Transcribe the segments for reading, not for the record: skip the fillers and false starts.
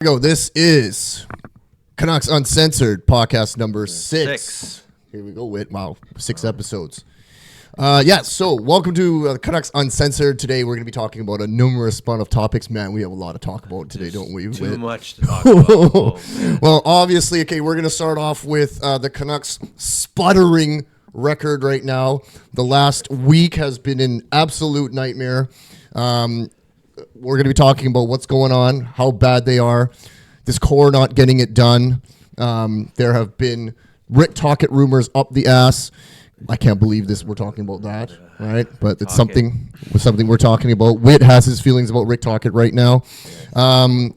Go. This is Canucks Uncensored, podcast number 6. Here we go, Whit. Wow, 6 episodes. So welcome to Canucks Uncensored. Today we're going to be talking about a numerous amount of topics. Man, we have a lot to talk about today, don't we? Too much to talk about. Well, obviously, okay, we're going to start off with the Canucks sputtering record right now. The last week has been an absolute nightmare. We're going to be talking about what's going on, how bad they are, this core not getting it done. There have been Rick Tocchet rumors up the ass. I can't believe this. We're talking about that, right? But it's something we're talking about. Whit has his feelings about Rick Tocchet right now.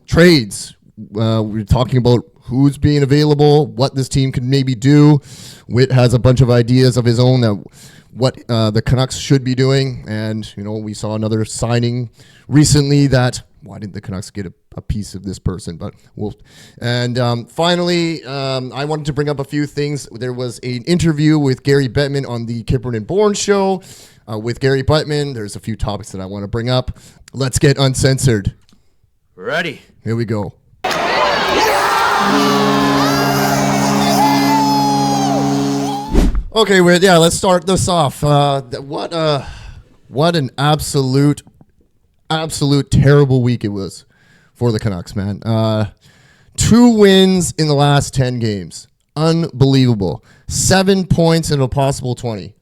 Trades. We're talking about who's being available, what this team could maybe do. Whit has a bunch of ideas of his own that what the Canucks should be doing. And, you know, we saw another signing recently that, why didn't the Canucks get a piece of this person? But we'll. And finally, I wanted to bring up a few things. There was an interview with Gary Bettman on the Kipper and Bourne show with Gary Bettman. There's a few topics that I want to bring up. Let's get uncensored. Ready. Here we go. Okay, let's start this off. What an absolute terrible week it was for the Canucks, man. 2 wins in the last 10 games. Unbelievable. 7 points in a possible 20.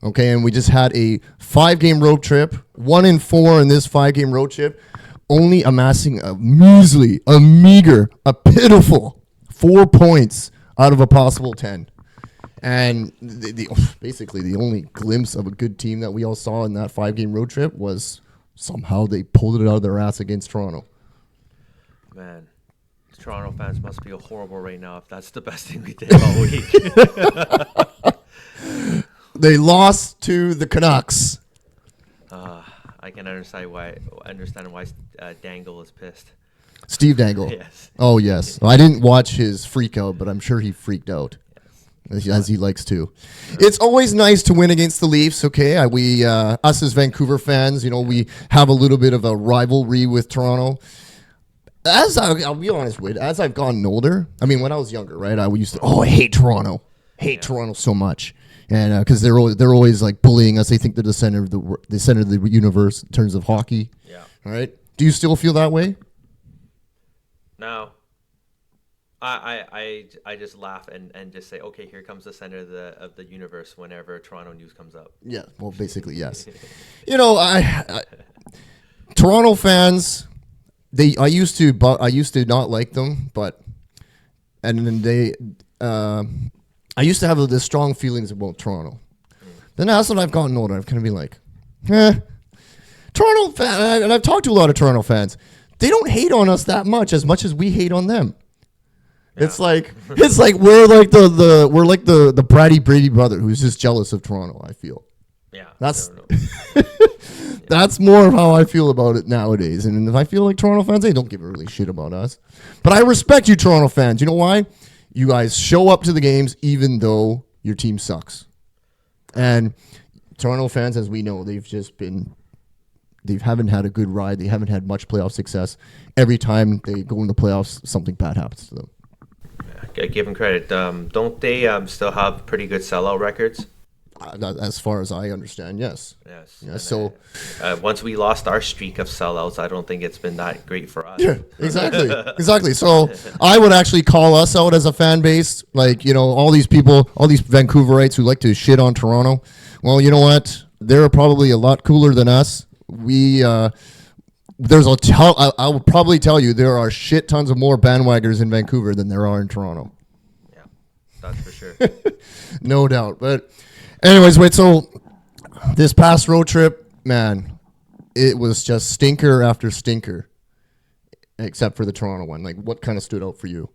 Okay, and we just had a 5-game road trip. 1-4 in this 5-game road trip. Only amassing a meager, pitiful 4 points out of a possible 10. And basically the only glimpse of a good team that we all saw in that 5-game road trip was somehow they pulled it out of their ass against Toronto. Man, Toronto fans must be horrible right now if that's the best thing we did all week. They lost to the Canucks. I can understand why Dangle is pissed. Steve Dangle. Yes. Oh, yes. I didn't watch his freak out, but I'm sure he freaked out. As he likes to. It's always nice to win against the Leafs, okay? We, us as Vancouver fans, you know, we have a little bit of a rivalry with Toronto. I'll be honest with, as I've gotten older, I mean, when I was younger, right, I used to, I hate Toronto. Toronto so much. And because they're always like bullying us. They think they're the center of the universe in terms of hockey. Yeah. All right. Do you still feel that way? No. I just laugh and just say, okay, here comes the center of the universe whenever Toronto news comes up. Yeah, well, basically, yes. You know, I Toronto fans, I used to not like them, and then I used to have this strong feelings about Toronto. Then as I've gotten older, I've kind of been like, Toronto fan, and I've talked to a lot of Toronto fans. They don't hate on us that much as we hate on them. Yeah. It's like we're like the bratty Brady brother who's just jealous of Toronto. I feel. Yeah. That's that's more of how I feel about it nowadays. And if I feel like Toronto fans, they don't give a really shit about us. But I respect you, Toronto fans. You know why? You guys show up to the games even though your team sucks. And Toronto fans, as we know, they haven't had a good ride. They haven't had much playoff success. Every time they go in the playoffs, something bad happens to them. Give them credit. Don't they still have pretty good sellout records? As far as I understand, yes. Yes. Yeah, so once we lost our streak of sellouts, I don't think it's been that great for us. Yeah, exactly. So I would actually call us out as a fan base, like, you know, all these people, all these Vancouverites who like to shit on Toronto. Well, you know what? They're probably a lot cooler than us. I will probably tell you there are shit tons of more bandwagoners in Vancouver than there are in Toronto. Yeah, that's for sure. No doubt. But anyways, so this past road trip, man, it was just stinker after stinker, except for the Toronto one. Like, what kind of stood out for you?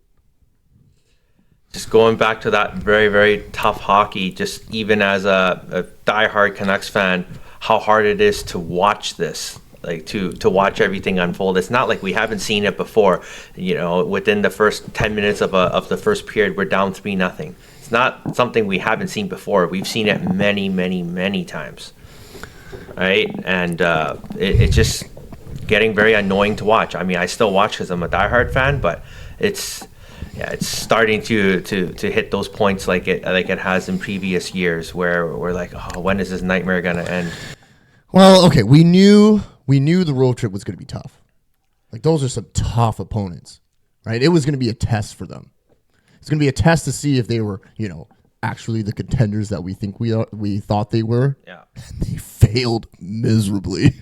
Just going back to that very, very tough hockey, just even as a diehard Canucks fan, how hard it is to watch this. Like to watch everything unfold. It's not like we haven't seen it before. You know, within the first 10 minutes of the first period, we're down 3-0. It's not something we haven't seen before. We've seen it many, many, many times. Right? And it just getting very annoying to watch. I mean, I still watch because I'm a diehard fan, but it's starting to hit those points like it has in previous years, where we're like, oh, when is this nightmare gonna end? Well, okay, we knew the road trip was going to be tough. Like, those are some tough opponents, right? It was going to be a test for them. It's going to be a test to see if they were, actually the contenders that we thought they were. Yeah. And they failed miserably.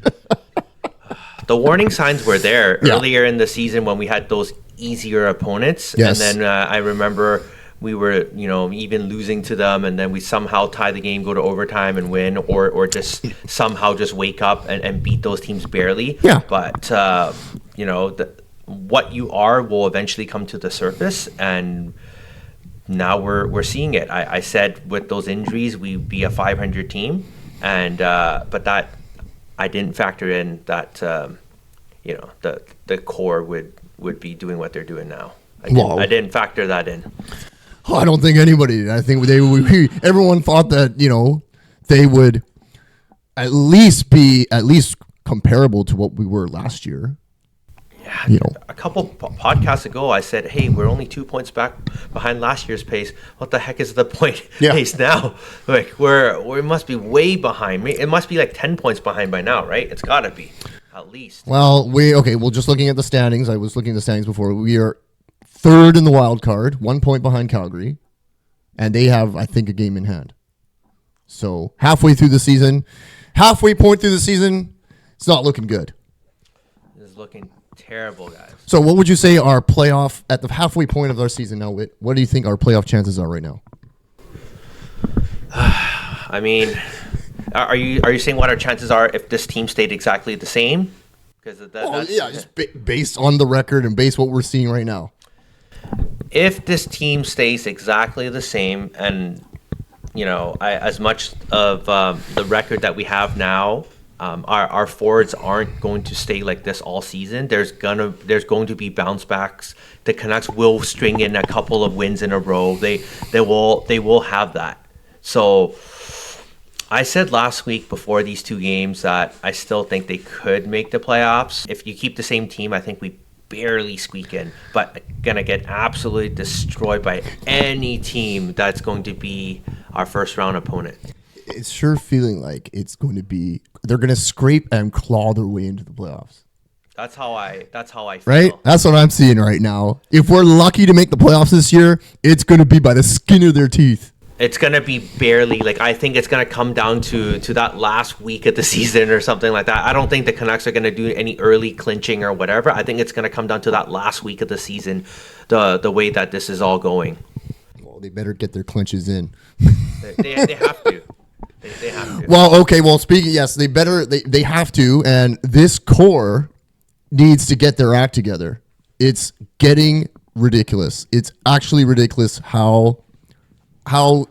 The warning signs were there earlier in the season when we had those easier opponents. Yes. And then I remember we were, even losing to them, and then we somehow tie the game, go to overtime and win, or just somehow just wake up and beat those teams barely. Yeah. But, what you are will eventually come to the surface, and now we're seeing it. I said with those injuries, we'd be a 500 team, and but that I didn't factor in that, the core would be doing what they're doing now. I didn't factor that in. Oh, I don't think anybody did. I think everyone thought that, they would at least be comparable to what we were last year. Yeah, a couple podcasts ago, I said, hey, we're only 2 points behind last year's pace. What the heck is the pace now? Like, we must be way behind. It must be like 10 points behind by now, right? It's got to be, at least. Well, just looking at the standings. I was looking at the standings before. We are third in the wild card, 1 point behind Calgary. And they have, I think, a game in hand. So, halfway point through the season, it's not looking good. It's looking terrible, guys. So what would you say our playoff at the halfway point of our season now, Whit? What do you think our playoff chances are right now? I mean, are you saying what our chances are if this team stayed exactly the same? Because just based on the record and based what we're seeing right now. If this team stays exactly the same, and as much of the record that we have now, our forwards aren't going to stay like this all season. There's going to be bounce backs. The Canucks will string in a couple of wins in a row. They will have that. So I said last week before these two games that I still think they could make the playoffs. If you keep the same team, I think we barely squeak in, but gonna get absolutely destroyed by any team that's going to be our first round opponent. It's sure feeling like it's going to be, they're going to scrape and claw their way into the playoffs. That's how I feel. Right? That's what I'm seeing right now. If we're lucky to make the playoffs this year, it's going to be by the skin of their teeth. It's going to be barely. Like, I think it's going to come down to that last week of the season or something like that. I don't think the Canucks are going to do any early clinching or whatever. I think it's going to come down to that last week of the season, the way that this is all going. Well, they better get their clinches in. They have to. They have to. Well, okay. Well, yes, they have to. And this core needs to get their act together. It's getting ridiculous. It's actually ridiculous how bad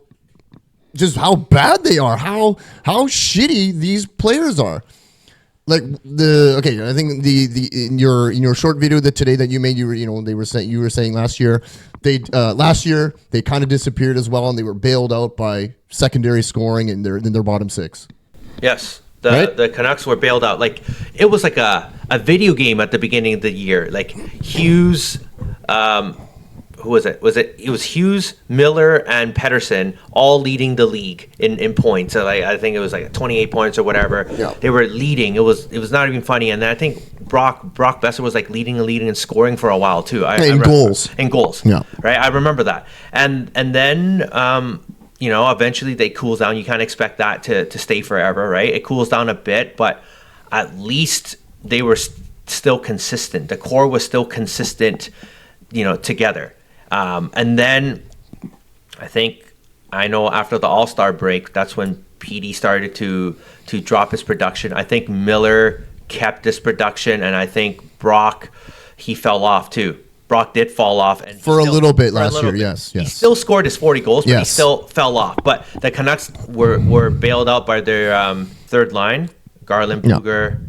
they are, how shitty these players are. Like I think in your short video today that you made, you were saying last year they kind of disappeared as well, and they were bailed out by secondary scoring in their bottom six. Yes. The Canucks were bailed out. Like, it was like a video game at the beginning of the year. Like, Hughes, who was it? It was Hughes, Miller, and Pettersson all leading the league in points. So I think it was like 28 points or whatever. Yeah. They were leading. It was not even funny. And then I think Brock Boeser was like leading and scoring for a while too. Goals. In goals. Yeah. Right. I remember that. And then eventually they cools down. You can't expect that to stay forever, right? It cools down a bit, but at least they were still consistent. The core was still consistent, together. And then I know after the All-Star break, that's when PD started to drop his production. I think Miller kept his production, and I think Brock, he fell off too. Brock did fall off, and for a little bit last year. Yes. He still scored his 40 goals, but he still fell off. But the Canucks were bailed out by their third line, Garland, Bluger,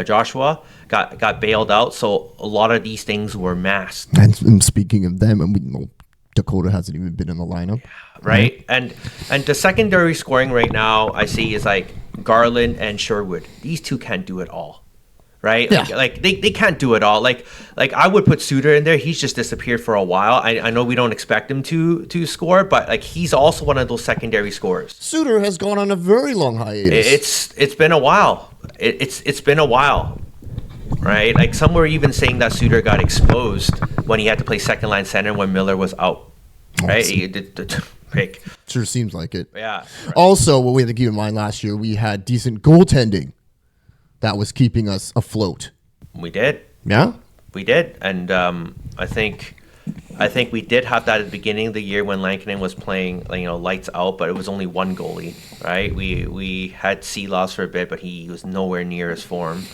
Joshua. Got bailed out, so a lot of these things were masked. And speaking of them, Dakota hasn't even been in the lineup, right? And the secondary scoring right now I see is like Garland and Sherwood. These two can't do it all, right? Yeah. Like they can't do it all. Like I would put Suter in there. He's just disappeared for a while. I know we don't expect him to score, but like he's also one of those secondary scorers. Suter has gone on a very long hiatus. It's been a while. It's been a while, right? Like some were even saying that Suter got exposed when he had to play second line center when Miller was out, right? Sure seems like it. Yeah. Right. Also, what we had to keep in mind last year, we had decent goaltending that was keeping us afloat. We did. Yeah? We did. And I think we did have that at the beginning of the year when Lankinen was playing, lights out, but it was only one goalie, right? We had Seeloss for a bit, but he was nowhere near his form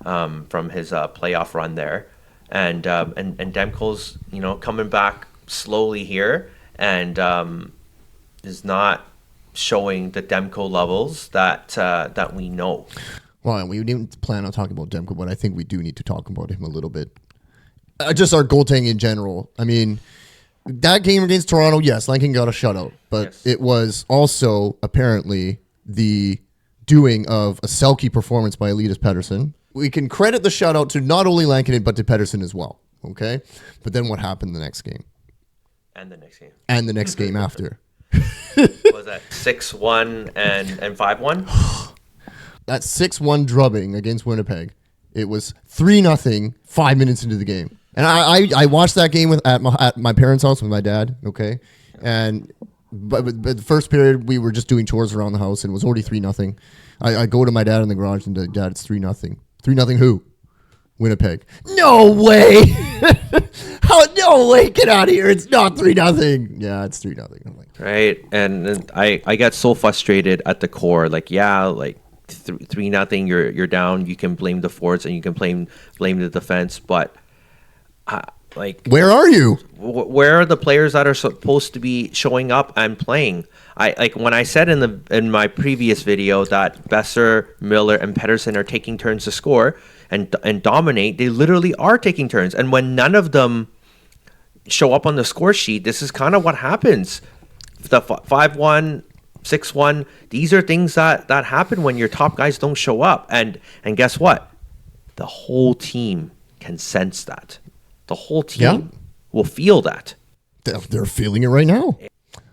from his playoff run there. And Demko's, coming back slowly here and is not showing the Demko levels that we know. Well, we didn't plan on talking about Demko, but I think we do need to talk about him a little bit. Just our goaltending in general. I mean, that game against Toronto, yes, Lankin got a shutout, but yes. It was also apparently the doing of a Selke performance by Elias Pettersson. We can credit the shutout to not only Lankin, but to Pettersson as well, okay? But then what happened the next game? And the next game. And the next game after. Was that 6-1 and 5-1? That 6-1 drubbing against Winnipeg, it was 3-0 5 minutes into the game. And I watched that game at my parents' house with my dad, okay? And but the first period, we were just doing chores around the house, and it was already 3-0. I go to my dad in the garage, and Dad, it's 3-0. 3-0 who? Winnipeg. No way! How? No way! Get out of here! It's not 3-0. Yeah, it's 3-0. I'm like, right, and I got so frustrated at the core. Like, yeah, like 3-0, you're down. You can blame the forwards and you can blame the defense, but like, where are you? Where are the players that are supposed to be showing up and playing? I like when I said in my previous video that Boeser, Miller, and Pettersson are taking turns to score and dominate. They literally are taking turns, and when none of them show up on the score sheet, this is kind of what happens. The 5-1, 6-1. These are things that happen when your top guys don't show up, and guess what? The whole team can sense that. The whole team will feel that. They're feeling it right now.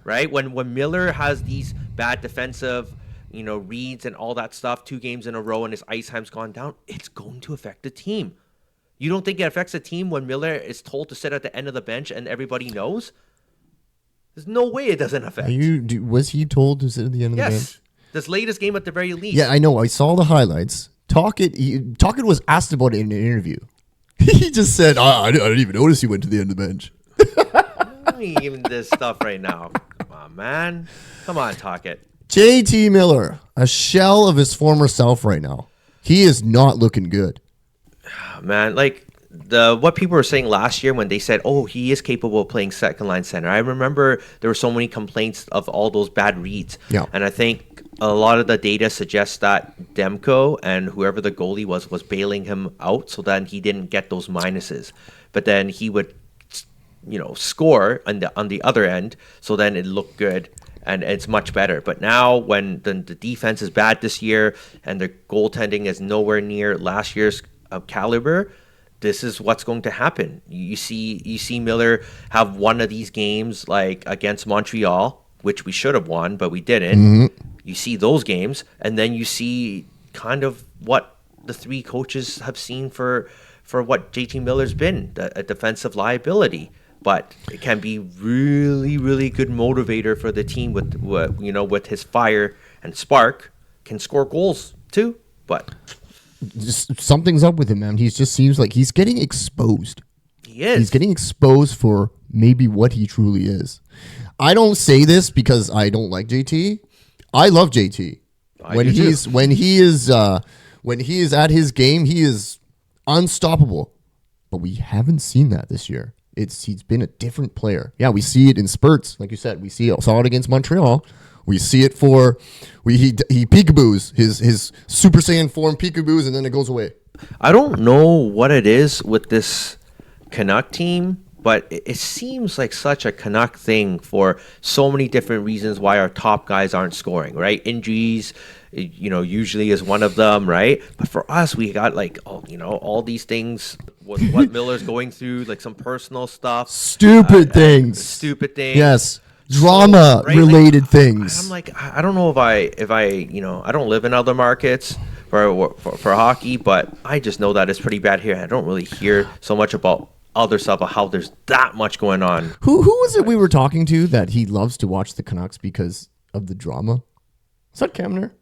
Right? When Miller has these bad defensive, reads and all that stuff, 2 games in a row and his ice time's gone down, it's going to affect the team. You don't think it affects the team when Miller is told to sit at the end of the bench and everybody knows? There's no way it doesn't affect. Was he told to sit at the end of the bench? Yes. This latest game at the very least. Yeah, I know. I saw the highlights. Tocchet was asked about it in an interview. He just said, I didn't even notice he went to the end of the bench. Even this stuff right now. Come on, man. Come on, Tocchet. JT Miller, a shell of his former self right now. He is not looking good. Man, like what people were saying last year when they said, oh, he is capable of playing second line center. I remember there were so many complaints of all those bad reads. Yeah. And I think a lot of the data suggests that Demko and whoever the goalie was bailing him out so that he didn't get those minuses. But then he would, score on the other end, so then it looked good and it's much better. But now when the defense is bad this year and the goaltending is nowhere near last year's caliber, this is what's going to happen. You see Miller have one of these games like against Montreal, which we should have won, but we didn't. Mm-hmm. You see those games, and then you see kind of what the 3 coaches have seen for what JT Miller's been, a defensive liability. But it can be really, really good motivator for the team with his fire and spark, can score goals too. But just something's up with him, man. He just seems like he's getting exposed. He is. He's getting exposed for maybe what he truly is. I don't say this because I don't like JT. I love JT. When he is at his game, he is unstoppable. But we haven't seen that this year. He's been a different player. Yeah, we see it in spurts, like you said. We saw it against Montreal. We see it he peekaboos his Super Saiyan form peekaboos, and then it goes away. I don't know what it is with this Canuck team, but it seems like such a Canuck thing for so many different reasons why our top guys aren't scoring, right? Injuries, usually is one of them, right? But for us, we got like, all these things, what Miller's going through, like some personal stuff. Stupid things. Yes. Drama related things. I'm like, I don't know if I I don't live in other markets for hockey, but I just know that it's pretty bad here. I don't really hear so much about other stuff, of how there's that much going on. Who was it we were talking to that he loves to watch the Canucks because of the drama? Is that Kemner?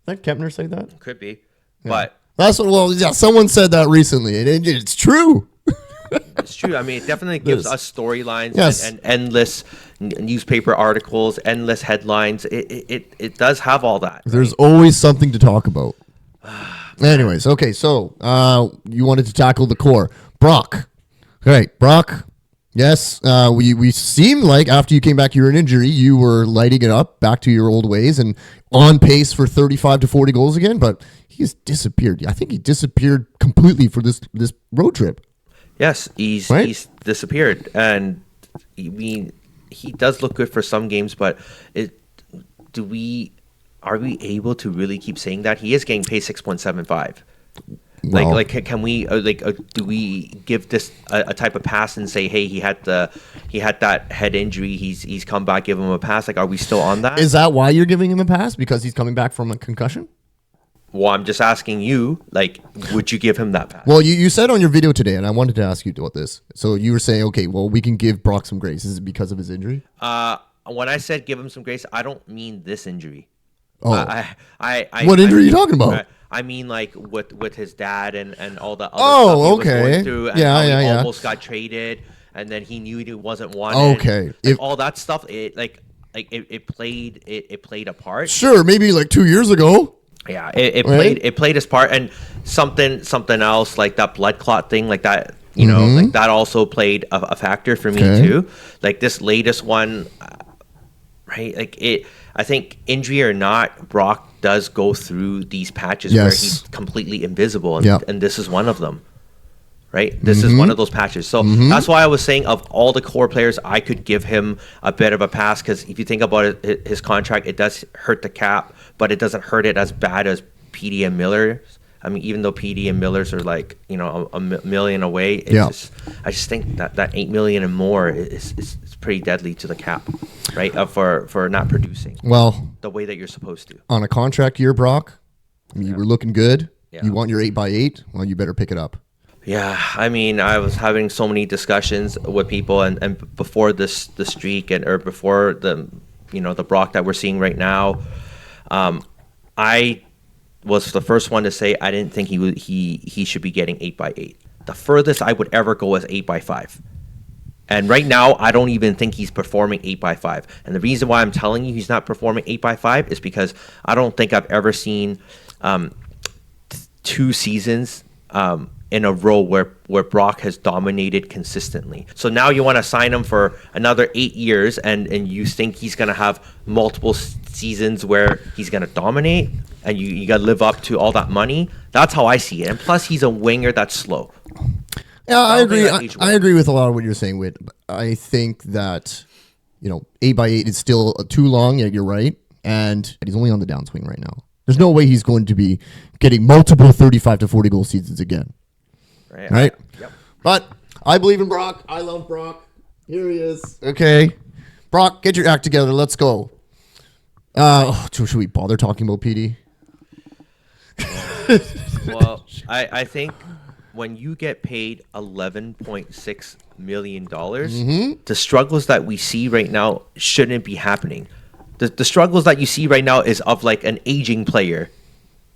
Did Kemner say that? Could be, yeah. But someone said that recently, and it's true. It's true. I mean, it definitely gives us storylines and endless newspaper articles, endless headlines. It does have all that. There's always something to talk about. Anyways, okay, so you wanted to tackle the core. Brock. All right, Brock. Yes, we seemed like after you came back, you were an injury, you were lighting it up back to your old ways and on pace for 35 to 40 goals again, but he's disappeared. I think he disappeared completely for this road trip. Yes, he's disappeared, and he does look good for some games, but are we able to really keep saying that he is getting paid 6.75? Well, can we do we give this a type of pass and say, hey, he had that head injury, he's come back, give him a pass? Like, are we still on that? Is that why you're giving him a pass, because he's coming back from a concussion? Well, I'm just asking you, would you give him that pass? Well, you said on your video today, and I wanted to ask you about this. So you were saying, okay, well, we can give Brock some grace. Is it because of his injury? When I said give him some grace, I don't mean this injury. Oh, what injury are you talking about? I mean, like with his dad and all the other stuff he was going through, and how he yeah. almost got traded, and then he knew he wasn't wanted. Okay, all that stuff, it played a part. Sure, maybe like 2 years ago. Yeah, it played its part, and something else like that blood clot thing, like that. Like that also played a factor for me too. Like this latest one, right? I think injury or not, Brock does go through these patches where he's completely invisible, and this is one of them, right? This is one of those patches. So that's why I was saying, of all the core players, I could give him a bit of a pass, because if you think about it, his contract, it does hurt the cap, but it doesn't hurt it as bad as PD and Miller's. I mean, even though PD and Miller's are like, a million away, I just think that 8 million and more is pretty deadly to the cap, right? For not producing the way that you're supposed to. On a contract year, Brock, you were looking good. Yeah. You want your 8x8? Well, you better pick it up. Yeah, I mean, I was having so many discussions with people, and before the streak or before the Brock that we're seeing right now, I was the first one to say I didn't think he should be getting 8x8. The furthest I would ever go is 8x5. And right now, I don't even think he's performing 8x5. And the reason why I'm telling you he's not performing 8x5 is because I don't think I've ever seen 2 seasons in a row where Brock has dominated consistently. So now you want to sign him for another 8 years, and you think he's going to have multiple seasons where he's going to dominate, and you got to live up to all that money. That's how I see it. And plus, he's a winger that's slow. Yeah, I agree. I agree with a lot of what you're saying, Whit. I think that 8x8 is still too long. Yeah, you're right, and he's only on the downswing right now. There's no way he's going to be getting multiple 35 to 40 goal seasons again. Right? Yep. But I believe in Brock. I love Brock. Here he is. Okay. Brock, get your act together. Let's go. Should we bother talking about PD? Well, I think when you get paid $11.6 million, the struggles that we see right now shouldn't be happening. The struggles that you see right now is of like an aging player,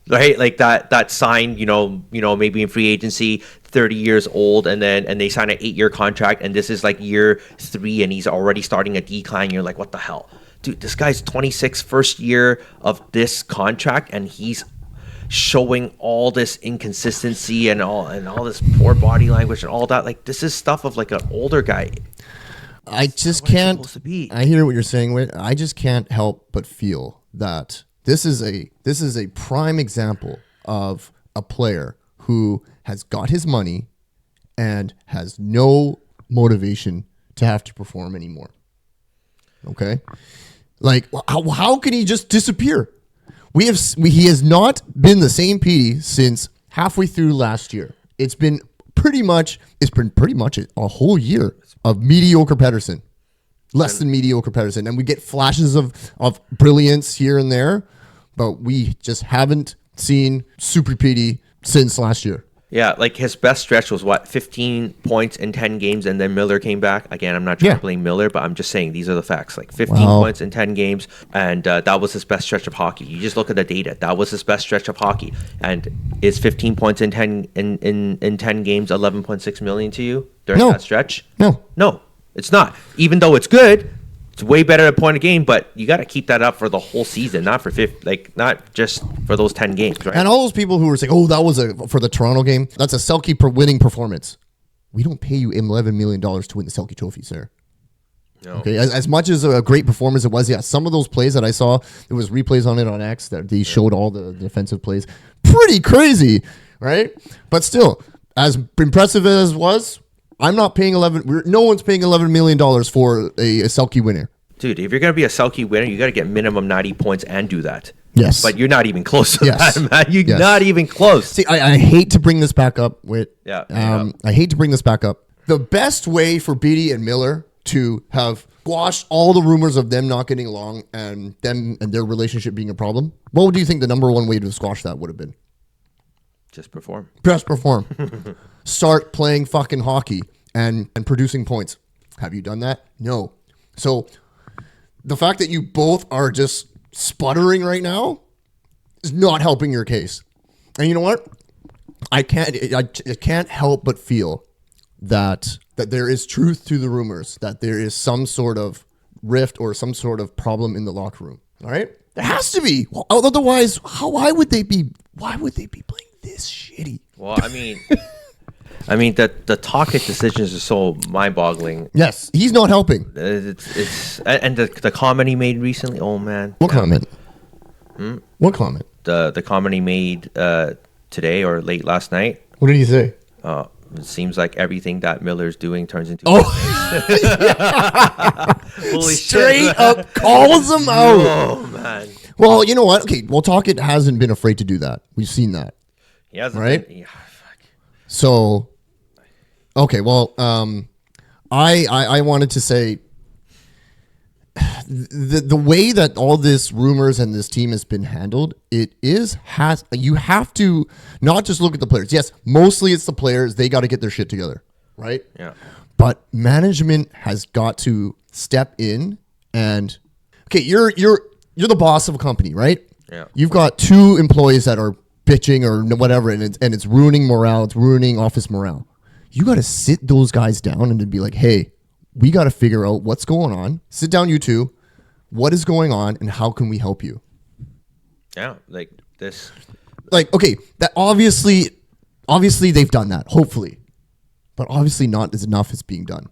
right? Like that signed, maybe in free agency, 30 years old, and they sign an 8-year contract, and this is like year 3, and he's already starting a decline. You're like, what the hell? Dude, this guy's 26, first year of this contract, and he's showing all this inconsistency and all this poor body language and all that. Like, this is stuff of like an older guy. I just can't. I hear what you're saying, Whit. I just can't help but feel that this is a prime example of a player who has got his money and has no motivation to have to perform anymore. Okay? Like, how can he just disappear? He has not been the same PD since halfway through last year. It's been pretty much a whole year of mediocre Pettersson. Less than mediocre Pettersson. And we get flashes of brilliance here and there, but we just haven't seen super PD since last year. Yeah, like his best stretch was 15 points in 10 games, and then Miller came back. Again, I'm not trying to blame Miller, but I'm just saying these are the facts. Like 15 points in 10 games, and that was his best stretch of hockey. You just look at the data. That was his best stretch of hockey. And is 15 points in 10 games 11.6 million to you during that stretch? No, it's not. Even though it's good, it's way better at point of game, but you got to keep that up for the whole season, not not just for those 10 games, right? And all those people who were saying, "Oh, that was for the Toronto game. That's a Selke winning performance." We don't pay you $11 million to win the Selke Trophy, sir. No. Okay, as much as a great performance it was, some of those plays that I saw, there was replays on it on X that they showed all the defensive plays. Pretty crazy, right? But still, as impressive as it was, I'm not paying no one's paying $11 million for a Selke winner. Dude, if you're going to be a Selke winner, you got to get minimum 90 points and do that. Yes. But you're not even close to that, man. You're not even close. See, I hate to bring this back up with... I hate to bring this back up. The best way for Beatty and Miller to have squashed all the rumors of them not getting along and them and their relationship being a problem, what do you think the number one way to squash that would have been? Just perform. Just perform. Start playing fucking hockey and producing points. Have you done that? No. So the fact that you both are just sputtering right now is not helping your case. And you know what? I can't help but feel that there is truth to the rumors, that there is some sort of rift or some sort of problem in the locker room. All right? There has to be. Well, otherwise, why would they be playing this shitty? Well, I mean, the Tocchet decisions are so mind-boggling. Yes, he's not helping. It's and the comment he made recently. Oh man, what comment? What comment? The comment he made today or late last night. What did he say? It seems like everything that Miller's doing turns into. Oh, holy straight shit, up calls him out. Oh man. Well, you know what? Okay, well, Tocchet hasn't been afraid to do that. We've seen that. He hasn't, right? Been, So, okay, well, I wanted to say the way that all this rumors and this team has been handled, you have to not just look at the players. Yes, mostly it's the players. They got to get their shit together, right? Yeah. But management has got to step in and, okay, you're the boss of a company, right? Yeah. You've got two employees that are bitching or whatever, and it's ruining morale. It's ruining office morale. You got to sit those guys down and be like, hey, we got to figure out what's going on. Sit down, you two. What is going on, and how can we help you? Yeah, like this. Like, okay, that obviously they've done that, hopefully, but obviously not as enough is being done.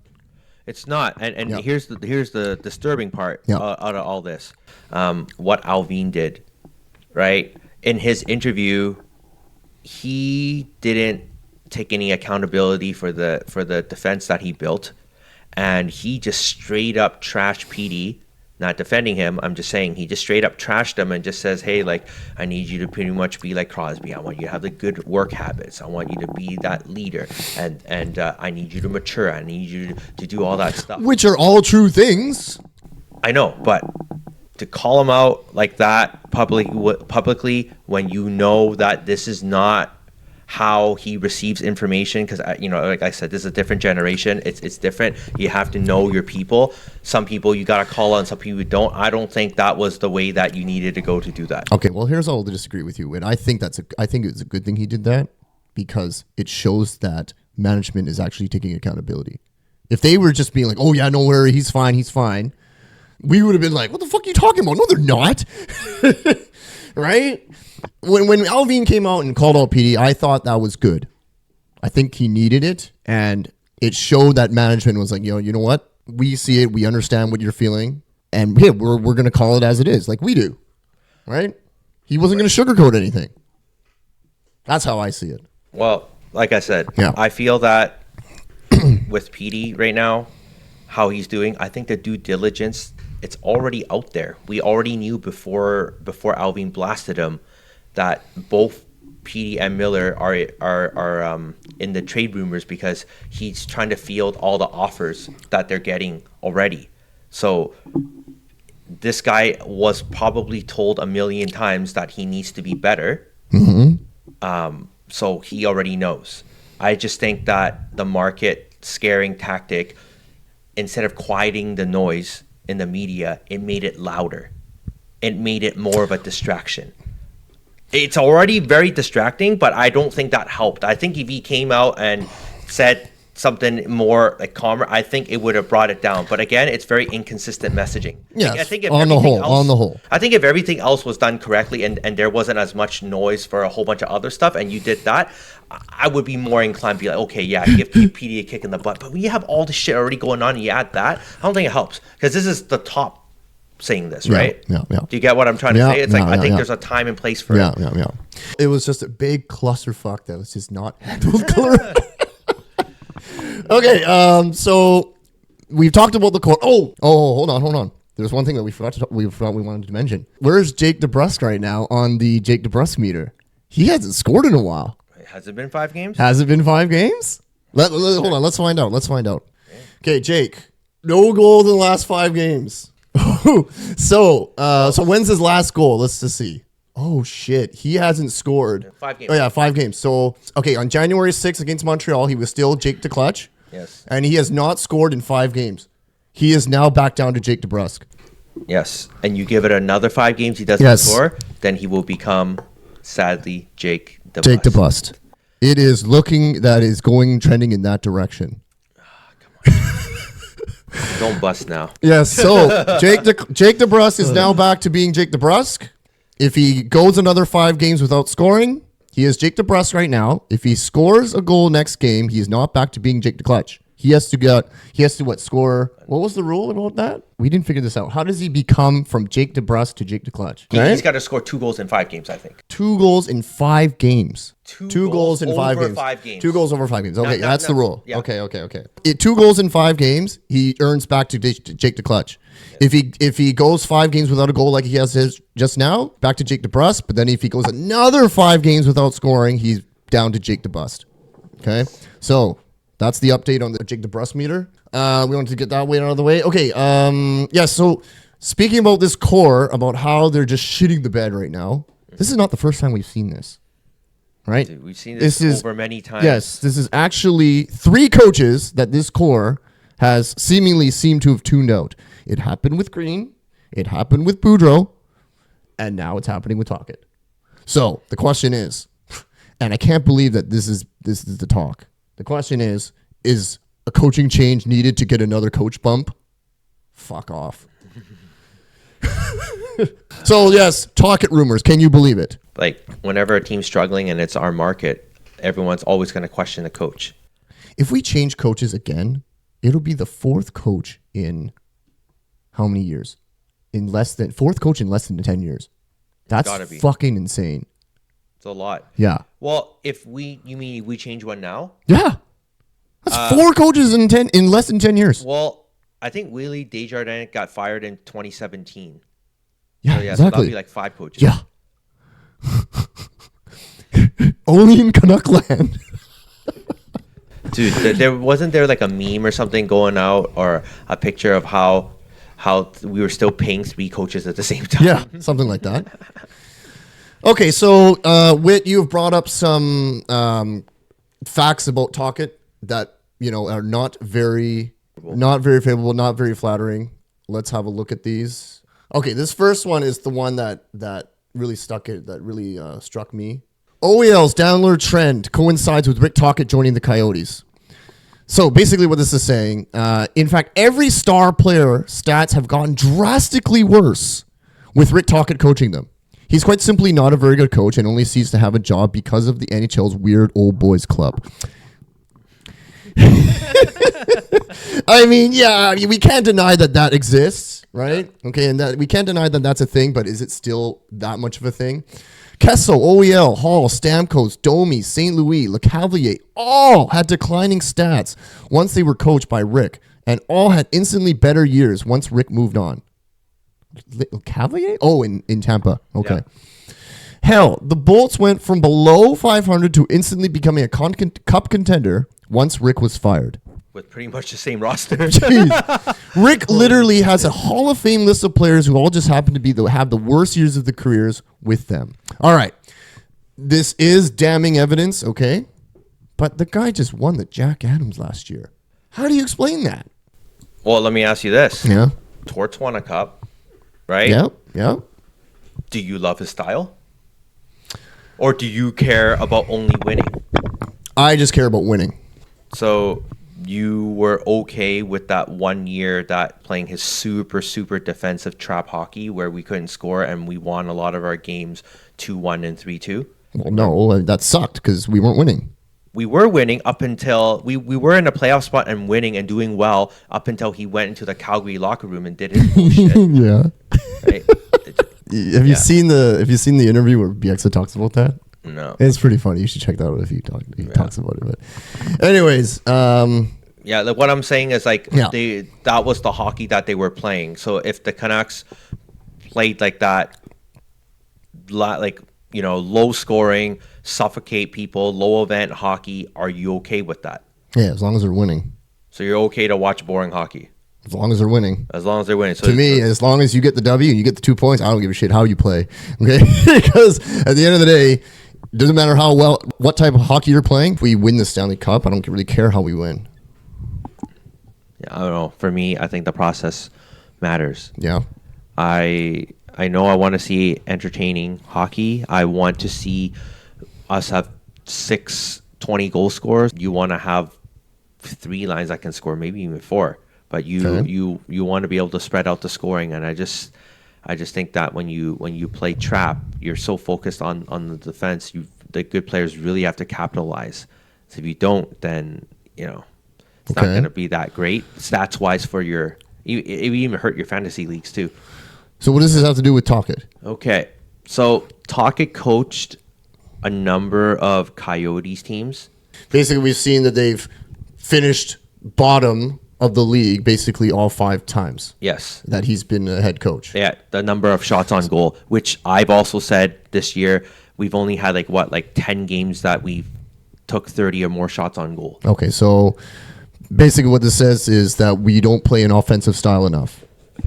It's not, and here's the disturbing part out of all this. What Alvin did, right? In his interview, he didn't take any accountability for the defense that he built, and he just straight up trashed PD. Not defending him, I'm just saying he just straight up trashed him and just says, hey, like, I need you to pretty much be like Crosby. I want you to have the good work habits. I want you to be that leader, and I need you to mature. I need you to do all that stuff. Which are all true things. I know, but to call him out like that publicly when you know that this is not how he receives information, because like I said, this is a different generation. It's different. You have to know your people. Some people you gotta call on, some people you don't. I don't think that was the way that you needed to go to do that. Okay, well, here's all to disagree with you, and I think it was a good thing he did that, because it shows that management is actually taking accountability. If they were just being like, oh yeah, no worry, he's fine, we would have been like, what the fuck are you talking about? No, they're not. Right? When Alvin came out and called out PD, I thought that was good. I think he needed it, and it showed that management was like, you know what? We see it, we understand what you're feeling, and yeah, we're going to call it as it is, like we do. Right? He wasn't going to sugarcoat anything. That's how I see it. Well, like I said, yeah. I feel that with PD right now, how he's doing, I think the due diligence, it's already out there. We already knew before Alvin blasted him that both PD and Miller are in the trade rumors because he's trying to field all the offers that they're getting already. So this guy was probably told a million times that he needs to be better. So he already knows. I just think that the market scaring tactic, instead of quieting the noise in the media, it made it louder. It made it more of a distraction. It's already very distracting, but I don't think that helped. I think if he came out and said something more like calmer, I think it would have brought it down. But again, it's very inconsistent messaging. Yes, I think if on the whole. I think if everything else was done correctly and there wasn't as much noise for a whole bunch of other stuff and you did that, I would be more inclined to be like, okay, yeah, give PD a kick in the butt. But when you have all this shit already going on and you add that, I don't think it helps. Because this is the top saying this, right? Yeah. Do you get what I'm trying to say? It's I think there's a time and place for it. Yeah. It was just a big clusterfuck that was just not handled correctly. Okay, so we've talked about the core. Oh, hold on. There's one thing that we forgot we wanted to mention. Where's Jake DeBrusk right now on the Jake DeBrusk meter? He hasn't scored in a while. Has it been 5 games? Has it been 5 games? Hold on. Let's find out. Okay, Jake. No goals in the last 5 games. So when's his last goal? Let's just see. Oh shit, he hasn't scored. 5 games. Oh yeah, 5 games. So okay, on January 6th against Montreal, he was still Jake DeClutch. Yes. And he has not scored in 5 games. He is now back down to Jake DeBrusk. Yes. And you give it another 5 games, he doesn't score, then he will become, sadly, Jake DeBrusk. Jake DeBrusk. It is looking that is trending in that direction. Don't bust now. Yes. So Jake DeBrusk is now back to being Jake DeBrusk. If he goes another 5 games without scoring, he is Jake DeBrusk right now. If he scores a goal next game, he is not back to being Jake DeClutch. He has to score. What was the rule about that? We didn't figure this out. How does he become from Jake DeBrusk to Jake DeClutch? He's got to score 2 goals in 5 games, I think. 2 goals in 5 games. 2 goals in 5 games. 5 games. 2 goals over 5 games. Okay, that's the rule. Yeah. Okay. 2 goals in 5 games, he earns back to Jake DeClutch. If he goes 5 games without a goal like he has his just now, back to Jake DeBrusk. But then if he goes another 5 games without scoring, he's down to Jake DeBust. Okay, so that's the update on the Jake DeBrusk meter. We wanted to get that way out of the way. Okay, so speaking about this core, about how they're just shitting the bed right now, this is not the first time we've seen this, right? Dude, we've seen this over many times. Yes, this is actually 3 coaches that this core has seemingly seemed to have tuned out. It happened with Green, it happened with Boudreau, and now it's happening with Tocchet. So the question is, and I can't believe that this is the talk. The question is a coaching change needed to get another coach bump? Fuck off. So yes, Tocchet rumors. Can you believe it? Like whenever a team's struggling and it's our market, everyone's always going to question the coach. If we change coaches again, it'll be the 4th coach in how many years? 4th coach in less than 10 years. That's fucking insane. It's a lot. Yeah. Well, you mean we change one now? Yeah. That's 4 coaches in less than 10 years. Well, I think Willie Desjardins got fired in 2017. Yeah, So exactly. that'll be like 5 coaches. Yeah. Only in Canuckland. Dude, there wasn't like a meme or something going out or a picture of how we were still paying 3 coaches at the same time. Yeah, something like that. Okay, so Whit, you've brought up some facts about Tocchet that are not very favorable, not very flattering. Let's have a look at these. Okay, this first one is the one that really struck me. OEL's downward trend coincides with Rick Tocchet joining the Coyotes. So basically what this is saying, in fact, every star player stats have gotten drastically worse with Rick Tocchet coaching them. He's quite simply not a very good coach and only seems to have a job because of the NHL's weird old boys club. I mean, yeah, we can't deny that exists, right? Okay, and that we can't deny that that's a thing, but is it still that much of a thing? Kessel, OEL, Hall, Stamkos, Domi, St. Louis, LeCavalier all had declining stats once they were coached by Rick, and all had instantly better years once Rick moved on. LeCavalier? Oh, in Tampa. Okay. Yeah. Hell, the Bolts went from below 500 to instantly becoming a cup contender once Rick was fired. With pretty much the same roster. Jeez. Rick literally has a Hall of Fame list of players who all just happen to have the worst years of their careers with them. All right. This is damning evidence, okay? But the guy just won the Jack Adams last year. How do you explain that? Well, let me ask you this. Yeah. Torts won a cup, right? Yep. Do you love his style? Or do you care about only winning? I just care about winning. So you were okay with that 1 year that playing his super, super defensive trap hockey where we couldn't score and we won a lot of our games 2-1 and 3-2? Well, no, that sucked because we weren't winning. We were winning up until we were in a playoff spot and winning and doing well up until he went into the Calgary locker room and did his bullshit. Yeah. Right? Have you seen the interview where Bieksa talks about that? No. It's pretty funny. You should check that out if he talks about it. But anyways, yeah, like what I'm saying is that was the hockey that they were playing. So if the Canucks played like that, like, you know, low scoring, suffocate people, low event hockey, are you okay with that? Yeah, as long as they're winning. So you're okay to watch boring hockey? As long as they're winning. As long as they're winning. So to me, as long as you get the W and you get the 2 points, I don't give a shit how you play. Okay? Because at the end of the day, it doesn't matter what type of hockey you're playing. If we win the Stanley Cup, I don't really care how we win. Yeah, I don't know. For me, I think the process matters. Yeah. I know I want to see entertaining hockey. I want to see us have 6 20-goal scorers. You want to have 3 lines that can score, maybe even 4. But you want to be able to spread out the scoring, and I just think that when you play trap, you're so focused on the defense. The good players really have to capitalize. So if you don't, then it's not going to be that great stats wise for your. It even hurt your fantasy leagues too. So what does this have to do with Tocchet? Okay, so Tocchet coached a number of Coyotes teams. Basically, we've seen that they've finished bottom of the league basically all 5 times. Yes. That he's been a head coach. Yeah, the number of shots on goal, which I've also said this year, we've only had 10 games that we took 30 or more shots on goal. Okay, so basically what this says is that we don't play an offensive style enough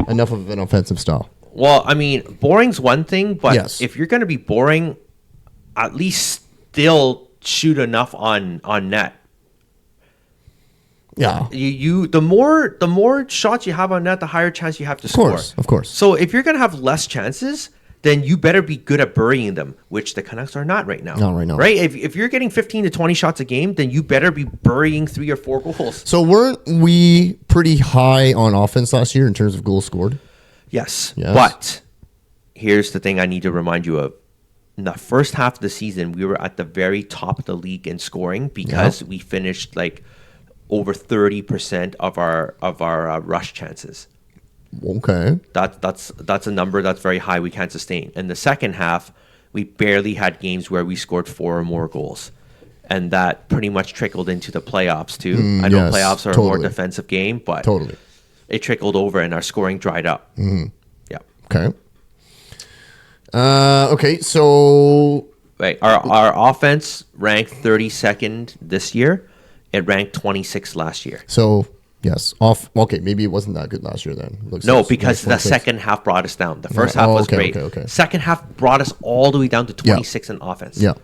of an offensive style. Well, I mean, boring's one thing, but yes, if you're going to be boring, at least still shoot enough on net. Yeah. The more shots you have on net, the higher chance you have to score. Of course. So if you're going to have less chances, then you better be good at burying them, which the Canucks are not right now. Not right now. Right? If you're getting 15 to 20 shots a game, then you better be burying 3 or 4 goals. So weren't we pretty high on offense last year in terms of goals scored? Yes. But here's the thing I need to remind you of. In the first half of the season, we were at the very top of the league in scoring because we finished over 30% of our rush chances. Okay. That's a number that's very high. We can't sustain. In the second half, we barely had games where we scored 4 or more goals, and that pretty much trickled into the playoffs too. I know playoffs are a more defensive game, but it trickled over and our scoring dried up. Mm-hmm. Yeah. Okay. Okay. So right, our offense ranked 32nd this year. It ranked 26th last year. So, yes. Okay, maybe it wasn't that good last year then. Because the second half brought us down. The first half was great. Okay. Second half brought us all the way down to 26 in offense. Yeah.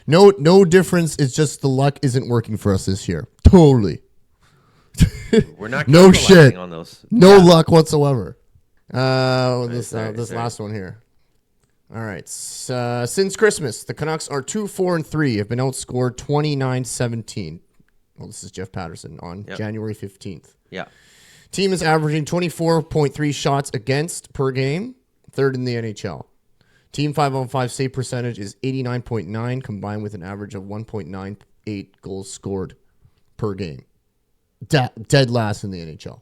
No difference. It's just the luck isn't working for us this year. Totally. We're not no shit on those. No luck whatsoever. This last one here. All right. Since Christmas, the Canucks are 2-4-3, have been outscored 29-17. Well, this is Jeff Pettersson on January 15th. Yeah. Team is averaging 24.3 shots against per game, 3rd in the NHL. Team 5-on-5 save percentage is 89.9, combined with an average of 1.98 goals scored per game. Dead last in the NHL.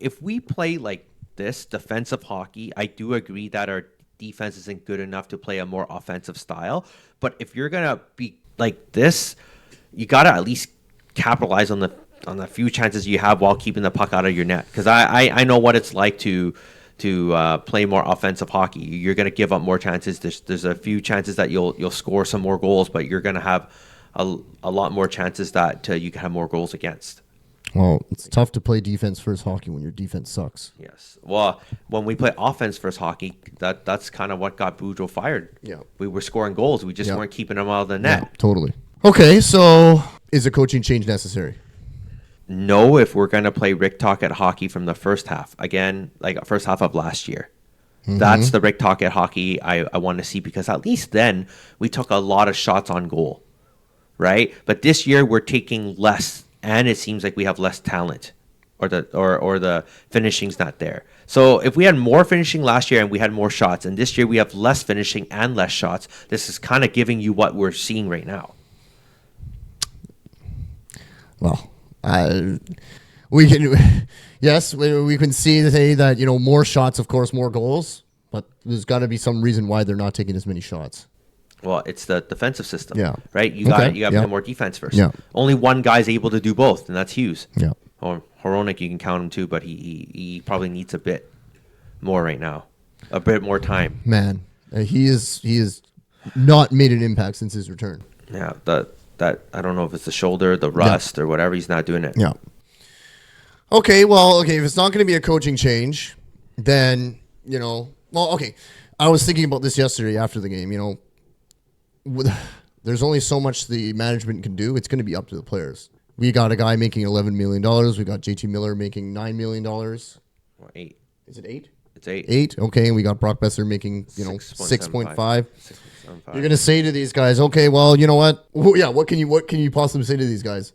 If we play like this defensive hockey, I do agree that our defense isn't good enough to play a more offensive style. But if you're gonna be like this, you gotta at least capitalize on the few chances you have while keeping the puck out of your net. Because I know what it's like to play more offensive hockey. You're gonna give up more chances. There's a few chances that you'll score some more goals, but you're gonna have a lot more chances that you can have more goals against. Well, it's tough to play defense first hockey when your defense sucks. Yes. Well, when we play offense first hockey, that's kind of what got Boudreau fired. Yeah. We were scoring goals. We just weren't keeping them out of the net. Yeah, totally. Okay, so is a coaching change necessary? No, if we're going to play Rick Tocchet hockey from the first half. Again, like first half of last year. Mm-hmm. That's the Rick Tocchet hockey I want to see, because at least then we took a lot of shots on goal, right? But this year we're taking less, and it seems like we have less talent, or the finishing's not there. So if we had more finishing last year and we had more shots, and this year we have less finishing and less shots, this is kind of giving you what we're seeing right now. Well, we can, yes, we can say that, more shots, of course, more goals, but there's got to be some reason why they're not taking as many shots. Well, it's the defensive system, right? You got to play more defense first. Yeah. Only one guy's able to do both, and that's Hughes. Yeah. Or Hronek, you can count him too, but he probably needs a bit more right now, a bit more time. Man, he is not made an impact since his return. Yeah, that I don't know if it's the shoulder, the rust, or whatever. He's not doing it. Yeah. Okay, well, if it's not going to be a coaching change, then, I was thinking about this yesterday after the game, there's only so much the management can do. It's going to be up to the players. We got a guy making $11 million. We got JT Miller making $9 million. Or 8. Is it 8? It's 8. 8, okay, and we got Brock Boeser making, 6.5. 6.5. You're going to say to these guys, okay, well, you know what? What can you possibly say to these guys?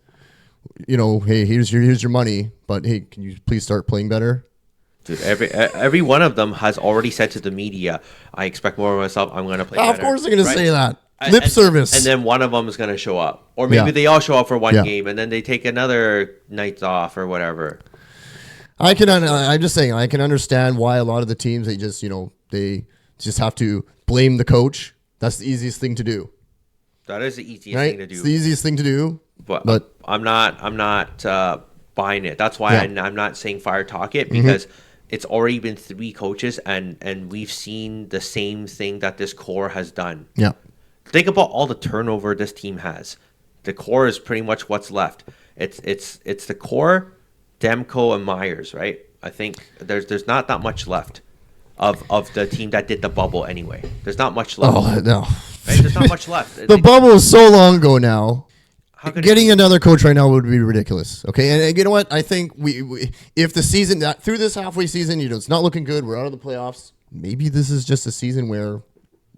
Hey, here's your money, but hey, can you please start playing better? Dude, every one of them has already said to the media, I expect more of myself. I'm going to play better. Of course they're going to say that. Lip service. And then one of them is going to show up. Or maybe they all show up for one game, and then they take another night off or whatever. I'm just saying, I can understand why a lot of the teams, they just have to blame the coach. That's the easiest thing to do. That is the easiest thing to do. It's the easiest thing to do. But I'm not buying it. That's why I'm not saying fire Tocchet, because it's already been 3 coaches, and we've seen the same thing that this core has done. Yeah. Think about all the turnover this team has. The core is pretty much what's left. It's the core, Demko, and Myers, right? I think there's not that much left of the team that did the bubble anyway. There's not much left. Oh, no. Right? There's not much left. The bubble is so long ago now. Getting another coach right now would be ridiculous. Okay, and you know what? I think we if the season through this halfway season, it's not looking good. We're out of the playoffs. Maybe this is just a season where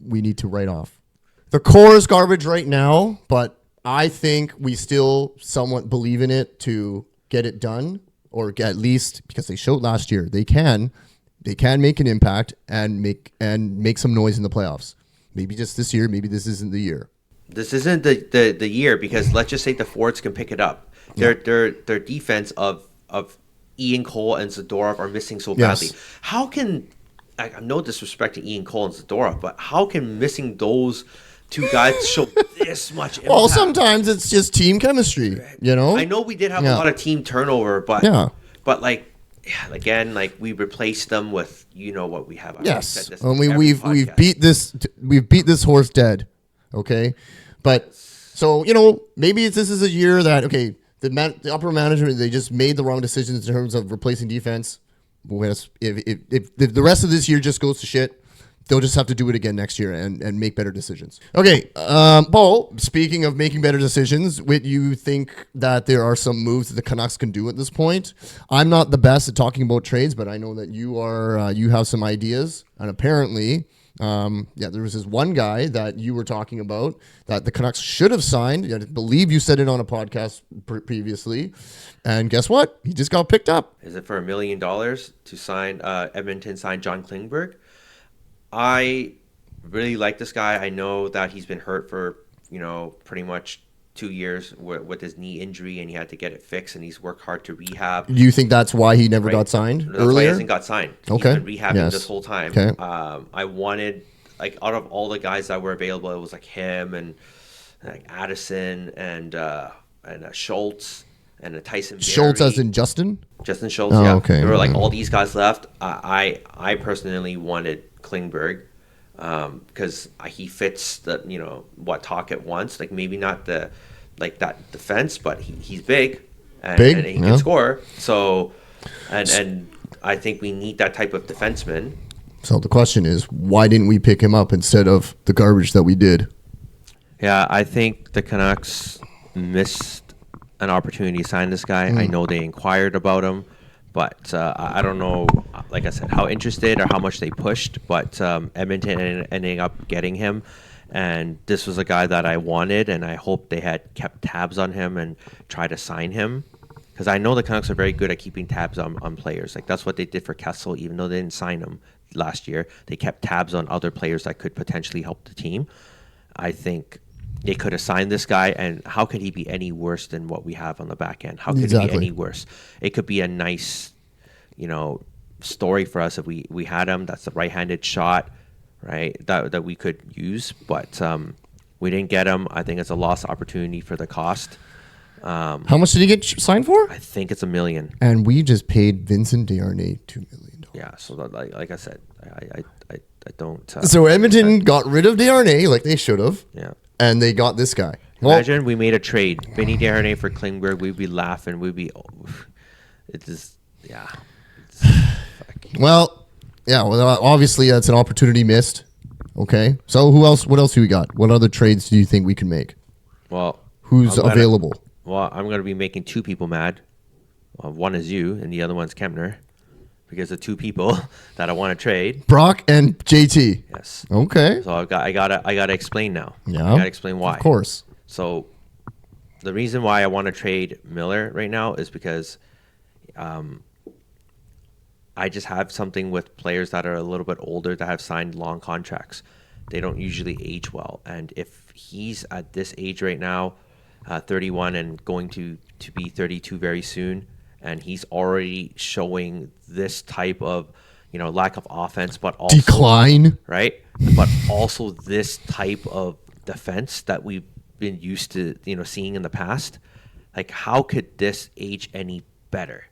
we need to write off. The core is garbage right now, but I think we still somewhat believe in it to get it done, or at least, because they showed last year they can make an impact and make some noise in the playoffs. Maybe just this year. Maybe this isn't the year. This isn't the year, because let's just say the Fords can pick it up. Their defense of Ian Cole and Zadorov are missing so badly. Yes. How can, I'm no disrespect to Ian Cole and Zadorov, but how can missing those 2 guys show this much impact? Well, sometimes it's just team chemistry, I know we did have a lot of team turnover, but again, we replaced them with what we have. Yes, we've beat this horse dead. Okay, but so maybe this is a year that the upper management, they just made the wrong decisions in terms of replacing defense. If the rest of this year just goes to shit, they'll just have to do it again next year and make better decisions. Okay, Paul, speaking of making better decisions, you think that there are some moves that the Canucks can do at this point? I'm not the best at talking about trades, but I know that you are. You have some ideas, and apparently, there was this one guy that you were talking about that the Canucks should have signed. I believe you said it on a podcast previously, and guess what? He just got picked up. Is it for $1 million to sign? Edmonton signed John Klingberg. I really like this guy. I know that he's been hurt for, pretty much 2 years with his knee injury, and he had to get it fixed, and he's worked hard to rehab. Do you think that's why he never got signed That's earlier? why he hasn't got signed. Okay. He's been rehabbing this whole time. Okay. I wanted, like, out of all the guys that were available, it was like him and like Addison and Schultz and Tyson Barrie. Schultz as in Justin? Justin Schultz, Oh, yeah. okay. There were like all these guys left. I personally wanted Klingberg because he fits what Tocchet wants. Like maybe not that defense, but he's big and he can score. So and I think we need that type of defenseman. So the question is, why didn't we pick him up instead of the garbage that we did? Yeah, I think the Canucks missed an opportunity to sign this guy. I know they inquired about him, but I don't know, like I said, how interested or how much they pushed, but Edmonton ending up getting him. And this was a guy that I wanted, and I hope they had kept tabs on him and tried to sign him. Because I know the Canucks are very good at keeping tabs on players. Like that's what they did for Kessel, even though they didn't sign him last year. They kept tabs on other players that could potentially help the team. I think they could have signed this guy, and how could he be any worse than what we have on the back end? How could he be any worse? It could be a nice, story for us if we had him. That's the right-handed shot, right? That we could use, but we didn't get him. I think it's a lost opportunity for the cost. How much did he get signed for? I think it's $1 million. And we just paid Vincent Desharnais $2 million. Yeah, so that, like I said, I don't. So Edmonton got rid of Desharnais like they should have. Yeah. And they got this guy. Imagine we made a trade, Vinny Desharnais for Klingberg. We'd be laughing. It's just, yeah. Well, obviously that's an opportunity missed. Okay. So what else do we got? What other trades do you think we can make? Well, who's available? Well, I'm going to be making two people mad. One is you, and the other one's Kempner. Because the two people that I want to trade, Brock and JT. Yes. Okay. So I gotta explain now. Yeah. I gotta explain why. Of course. So the reason why I want to trade Miller right now is because I just have something with players that are a little bit older that have signed long contracts. They don't usually age well, and if he's at this age right now, 31 and going to be 32 very soon, and he's already showing this type of, lack of offense, but also decline, right? But also this type of defense that we've been used to, seeing in the past. Like, how could this age any better?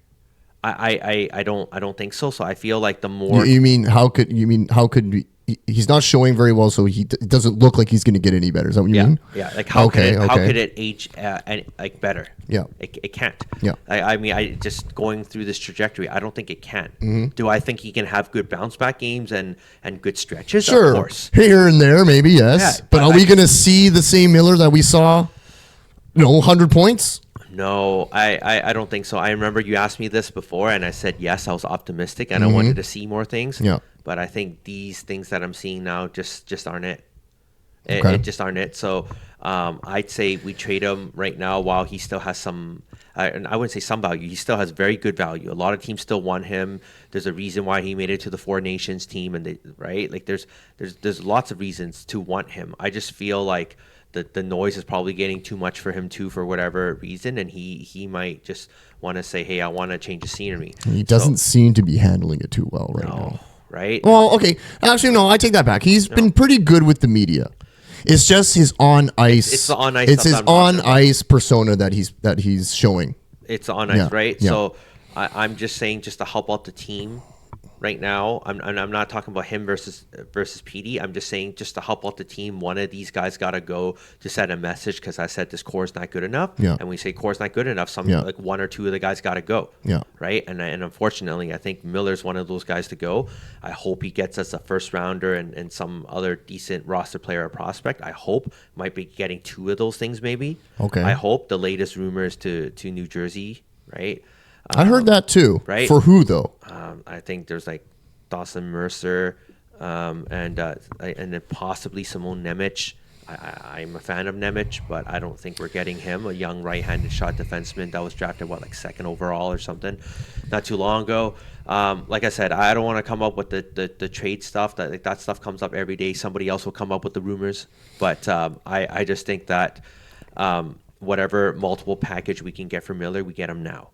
I don't think so. So I feel like the more how could he's not showing very well, so it doesn't look like he's going to get any better. Is that what you mean? Yeah. Like how could it age better? Yeah. It can't. Yeah. I just going through this trajectory, I don't think it can. Mm-hmm. Do I think he can have good bounce back games and good stretches? Sure. Of course. Here and there, maybe, yes. Yeah, but are we going to see the same Miller that we saw? 100 points? No, I don't think so. I remember you asked me this before, and I said yes. I was optimistic, and I wanted to see more things. Yeah. But I think these things that I'm seeing now just aren't it. Okay. It just aren't it. So I'd say we trade him right now while he still has some. And I wouldn't say some value. He still has very good value. A lot of teams still want him. There's a reason why he made it to the Four Nations team, and right, like there's lots of reasons to want him. I just feel like the noise is probably getting too much for him too, for whatever reason, and he might just want to say, hey, I want to change the scenery. He doesn't seem to be handling it too well right now. Right? Well, okay. Actually, no, I take that back. He's been pretty good with the media. It's just his on ice. It's the on ice. It's his on ice persona that he's showing. It's on ice, right? Yeah. So I'm just saying, just to help out the team right now. I'm not talking about him versus PD. I'm just saying, just to help out the team, one of these guys got to go to send a message, because I said this core is not good enough. Yeah. And we say core is not good enough. Like one or two of the guys got to go. Yeah. Right. And unfortunately, I think Miller's one of those guys to go. I hope he gets us a first rounder and some other decent roster player or prospect. I hope might be getting two of those things maybe. Okay. I hope the latest rumors to New Jersey. Right. I heard that too. Right. For who though? I think there's like Dawson Mercer, and then possibly Simone Nemec. I'm a fan of Nemec, but I don't think we're getting him, a young right-handed shot defenseman that was drafted second overall or something, not too long ago. Like I said, I don't want to come up with the trade stuff. That stuff comes up every day. Somebody else will come up with the rumors, but I just think that whatever multiple package we can get for Miller, we get him now.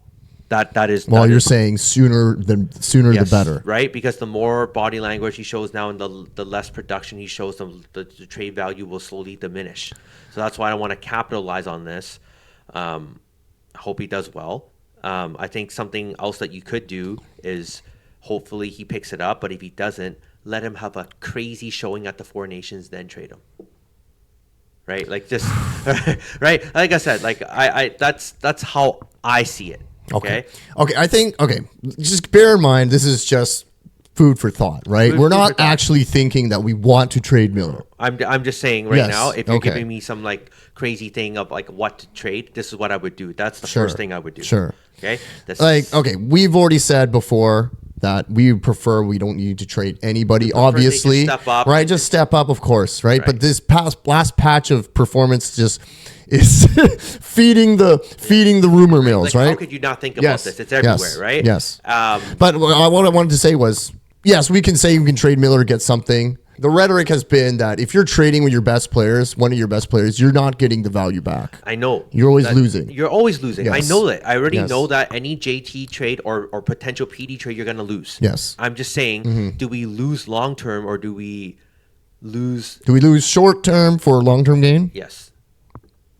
That is. Well, that you're is, saying sooner the better, right? Because the more body language he shows now, and the less production he shows, the trade value will slowly diminish. So that's why I want to capitalize on this. Hope he does well. I think something else that you could do is hopefully he picks it up, but if he doesn't, let him have a crazy showing at the Four Nations, then trade him. Right? Like just right? Like I said, like I that's how I see it. Okay. I think just bear in mind this is just food for thought, right? We're not actually thinking that we want to trade Miller. I'm just saying now, if you're giving me some like crazy thing of like what to trade, this is what I would do. That's the first thing I would do. Sure. Okay. We've already said before that we don't need to trade anybody, obviously. Step up. Right? Just step up, of course, right? But this last patch of performance just is feeding the rumor mills, right? How could you not think about this? It's everywhere, right? Yes. But what I wanted to say was, yes, we can say we can trade Miller to get something. The rhetoric has been that if you're trading with your best players, one of your best players, you're not getting the value back. I know. You're always losing. You're always losing. Yes. I know that. I already Yes. know that any JT trade or potential PD trade, you're going to lose. Yes. I'm just saying, do we lose long term or do we lose? Do we lose short term for long term gain? Yes.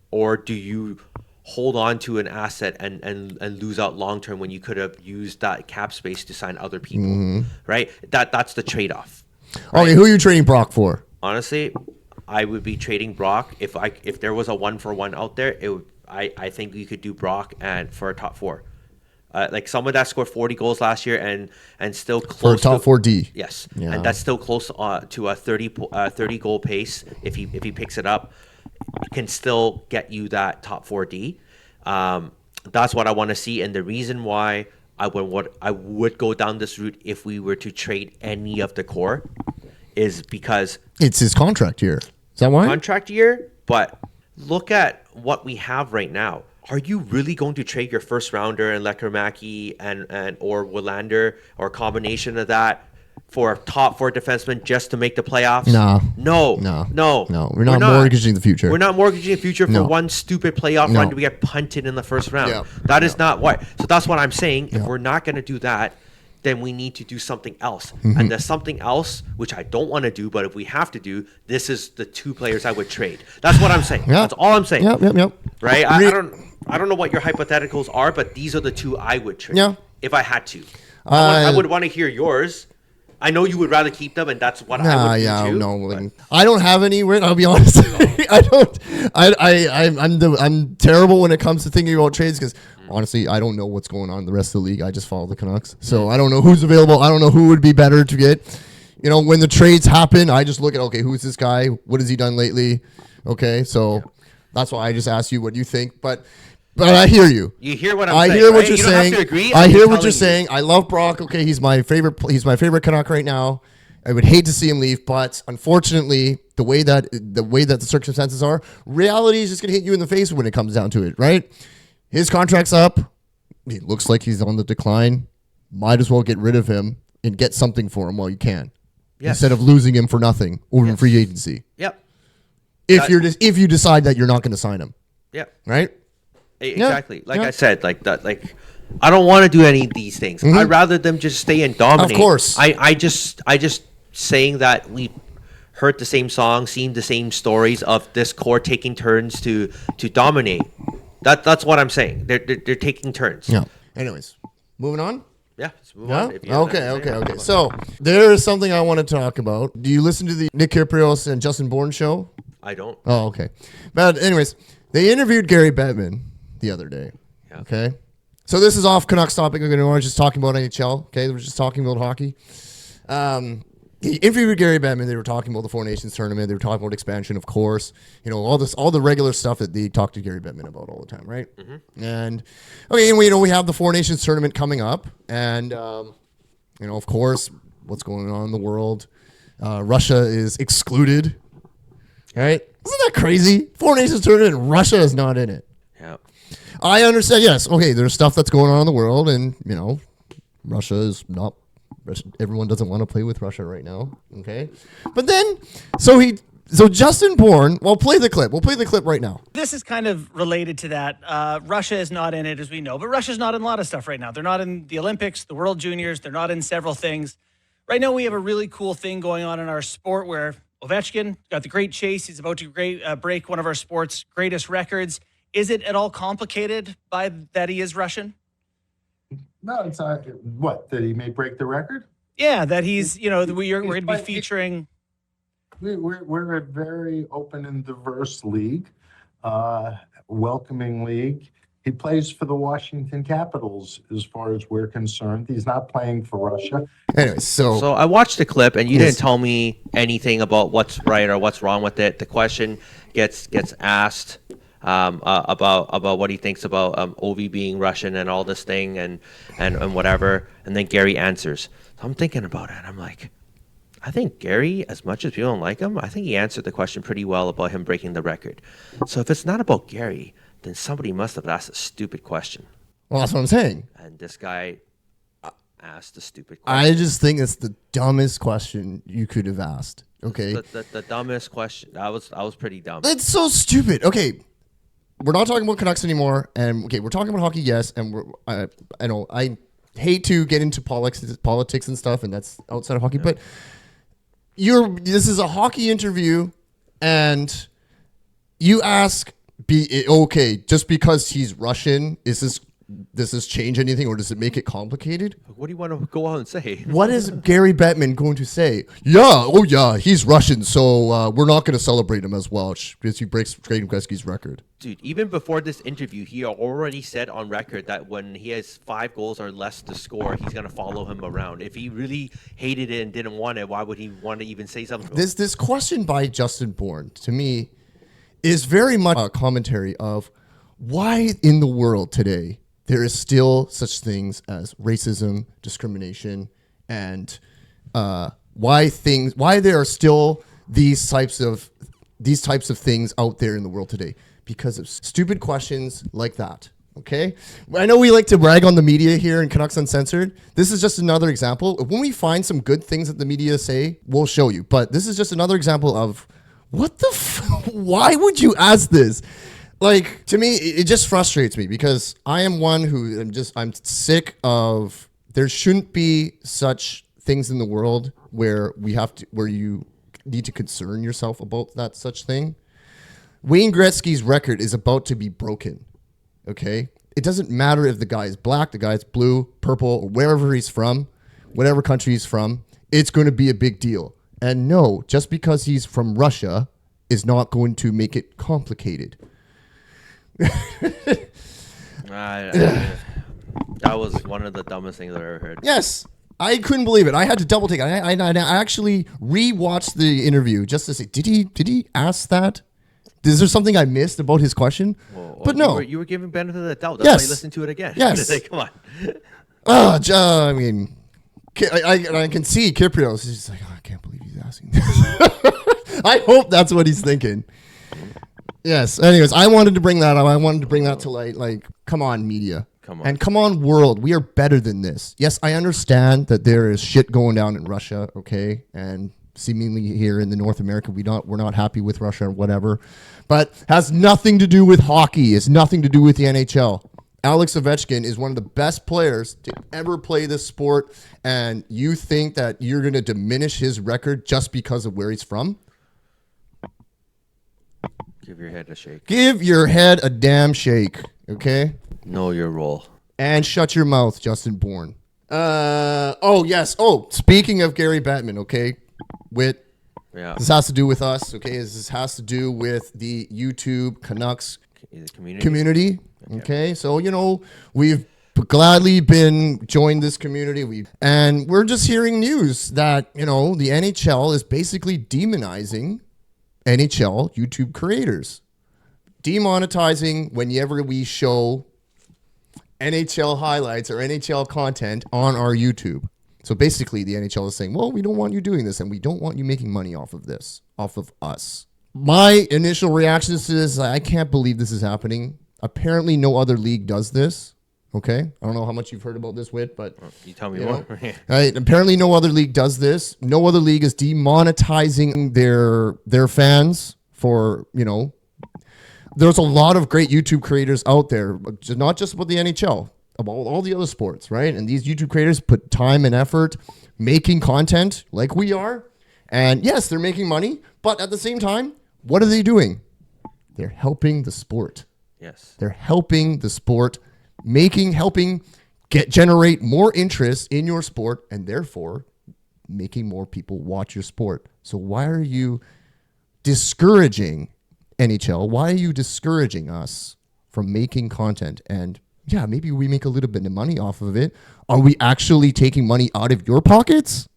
Or do you hold on to an asset and lose out long term when you could have used that cap space to sign other people, right? That's the trade off. Right? Okay, who are you trading Brock for? Honestly, I would be trading Brock if there was a 1-for-1 out there. I think you could do Brock and for a top four, like someone that scored 40 goals last year and still close For a top 4D. Yes, Yeah. and that's still close to a 30 goal pace. If he picks it up, can still get you that top 4D. That's what I want to see, and the reason why I would go down this route if we were to trade any of the core is because it's his contract year. Is that why? Contract year, but look at what we have right now. Are you really going to trade your first rounder and Lekkerimäki and or Willander or a combination of that for a top four defenseman just to make the playoffs? No. We're not mortgaging the future. We're not mortgaging the future for one stupid playoff run to get punted in the first round. Yeah. That is not why. So that's what I'm saying. If we're not going to do that, then we need to do something else. And there's something else, which I don't want to do, but if we have to do, this is the two players I would trade. That's what I'm saying. That's all I'm saying. Yep. Right? I don't know what your hypotheticals are, but these are the two I would trade. Yeah. If I had to. I would want to hear yours. I know you would rather keep them, and that's what I would do too. No, I don't have any. I'll be honest. I don't. I'm terrible when it comes to thinking about trades because honestly, I don't know what's going on in the rest of the league. I just follow the Canucks, so I don't know who's available. I don't know who would be better to get. When the trades happen, I just look at who's this guy? What has he done lately? Okay, so that's why I just asked you what you think, but. But I hear you. You hear what I'm saying. I hear what right? you're you saying. Don't have to agree. I hear what you're saying. I love Brock. Okay, he's my favorite Canuck right now. I would hate to see him leave, but unfortunately, the way that the circumstances are, reality is just gonna hit you in the face when it comes down to it, right? His contract's up. He looks like he's on the decline. Might as well get rid of him and get something for him while you can, instead of losing him for nothing over in free agency. Yep. If you decide that you're not going to sign him. Yep. Right. Exactly. I said, like that. Like, I don't want to do any of these things. I'd rather them just stay and dominate. Of course. I just saying that we heard the same song, seen the same stories of this core taking turns to dominate. That's what I'm saying. They're taking turns. Yeah. Anyways, moving on. Yeah. Let's move on. Okay. So there is something I want to talk about. Do you listen to the Nick Kyprios and Justin Bourne show? I don't. Oh, okay. But anyways, they interviewed Gary Bettman the other day. Yeah. Okay. So this is off Canucks topic. We're just talking about NHL. Okay. We're just talking about hockey. He interviewed Gary Bettman. They were talking about the Four Nations tournament. They were talking about expansion, of course. All the regular stuff that they talk to Gary Bettman about all the time, right? Mm-hmm. And we have the Four Nations tournament coming up, and of course, what's going on in the world? Russia is excluded. Right? Isn't that crazy? Four Nations tournament, and Russia is not in it. Yeah. I understand. Yes. Okay. There's stuff that's going on in the world, and Russia is not. Everyone doesn't want to play with Russia right now. Okay. But then, so So Justin Bourne, well, play the clip. We'll play the clip right now. This is kind of related to that. Russia is not in it, as we know, but Russia's not in a lot of stuff right now. They're not in the Olympics, the World Juniors. They're not in several things. Right now, we have a really cool thing going on in our sport where Ovechkin got the great chase. He's about to break one of our sport's greatest records. Is it at all complicated by that he is Russian? No, it's what, that he may break the record? Yeah, that he's, we're going to be featuring. We're a very open and diverse league, welcoming league. He plays for the Washington Capitals, as far as we're concerned. He's not playing for Russia. Anyway, so I watched the clip, and you didn't tell me anything about what's right or what's wrong with it. The question gets asked about what he thinks about Ovi being Russian and all this thing and whatever, and then Gary answers. So I'm thinking about it, and I'm like, I think Gary, as much as people don't like him, I think he answered the question pretty well about him breaking the record. So if it's not about Gary, then somebody must have asked a stupid question. well, that's what I'm saying. And this guy asked a stupid question. I just think it's the dumbest question you could have asked. Okay. The dumbest question. That was pretty dumb. It's so stupid. Okay. We're not talking about Canucks anymore. And okay, we're talking about hockey, yes. And I know I hate to get into politics and stuff, and that's outside of hockey, but this is a hockey interview, and you ask, okay, just because he's Russian, does this change anything, or does it make it complicated? What do you want to go on and say? What is Gary Bettman going to say? Yeah, he's Russian, so we're not going to celebrate him as Welsh because he breaks Wayne Gretzky's record. Dude, even before this interview, he already said on record that when he has 5 goals or less to score, he's going to follow him around. If he really hated it and didn't want it, why would he want to even say something? This question by Justin Bourne, to me, is very much a commentary of why in the world today there is still such things as racism, discrimination, and why there are still these types of things out there in the world today. Because of stupid questions like that, okay? I know we like to brag on the media here in Canucks Uncensored. This is just another example. When we find some good things that the media say, we'll show you. But this is just another example of why would you ask this? Like, to me, it just frustrates me because I am one who I'm sick of, there shouldn't be such things in the world where you need to concern yourself about that such thing. Wayne Gretzky's record is about to be broken, okay? It doesn't matter if the guy is black, the guy is blue, purple, or wherever he's from, whatever country he's from, it's going to be a big deal. And no, just because he's from Russia is not going to make it complicated. That was one of the dumbest things I've ever heard. Yes, I couldn't believe it. I had to double take it. I actually re-watched the interview just to say, did he ask that? Is there something I missed about his question? But no. You were giving benefit of the doubt. That's why you listened to it again. Yes. Come on. I mean, I can see Kiprios. He's like, I can't believe he's asking this. I hope that's what he's thinking. Yes. Anyways, I wanted to bring that up. I wanted to bring that to light. Like, come on, media. Come on. And come on, world. We are better than this. Yes, I understand that there is shit going down in Russia, okay? And seemingly here in the North America, we're not happy with Russia or whatever. But has nothing to do with hockey. It's nothing to do with the NHL. Alex Ovechkin is one of the best players to ever play this sport. And you think that you're going to diminish his record just because of where he's from? Give your head a shake. Give your head a damn shake, okay? Know your role. And shut your mouth, Justin Bourne. Yes. Oh, speaking of Gary Bettman, okay? This has to do with us, okay? This has to do with the YouTube Canucks community. Okay? So, we've gladly been joined this community. And we're just hearing news that, the NHL is basically demonizing NHL YouTube creators. Demonetizing whenever we show NHL highlights or NHL content on our YouTube. So basically the NHL is saying, well, we don't want you doing this and we don't want you making money off of this, off of us. My initial reactions to this is I can't believe this is happening. Apparently no other league does this. Okay, I don't know how much you've heard about this, Whit, but You tell me you more. know, right? Apparently, no other league does this. No other league is demonetizing their fans for, you know. There's a lot of great YouTube creators out there, not just about the NHL, about all the other sports, right? And these YouTube creators put time and effort making content like we are. And yes, they're making money, but at the same time, what are they doing? They're helping the sport. Yes. They're helping the sport, helping generate more interest in your sport, and therefore making more people watch your sport. So why are you discouraging NHL? Why are you discouraging us from making content? And yeah, maybe we make a little bit of money off of it. Are we actually taking money out of your pockets?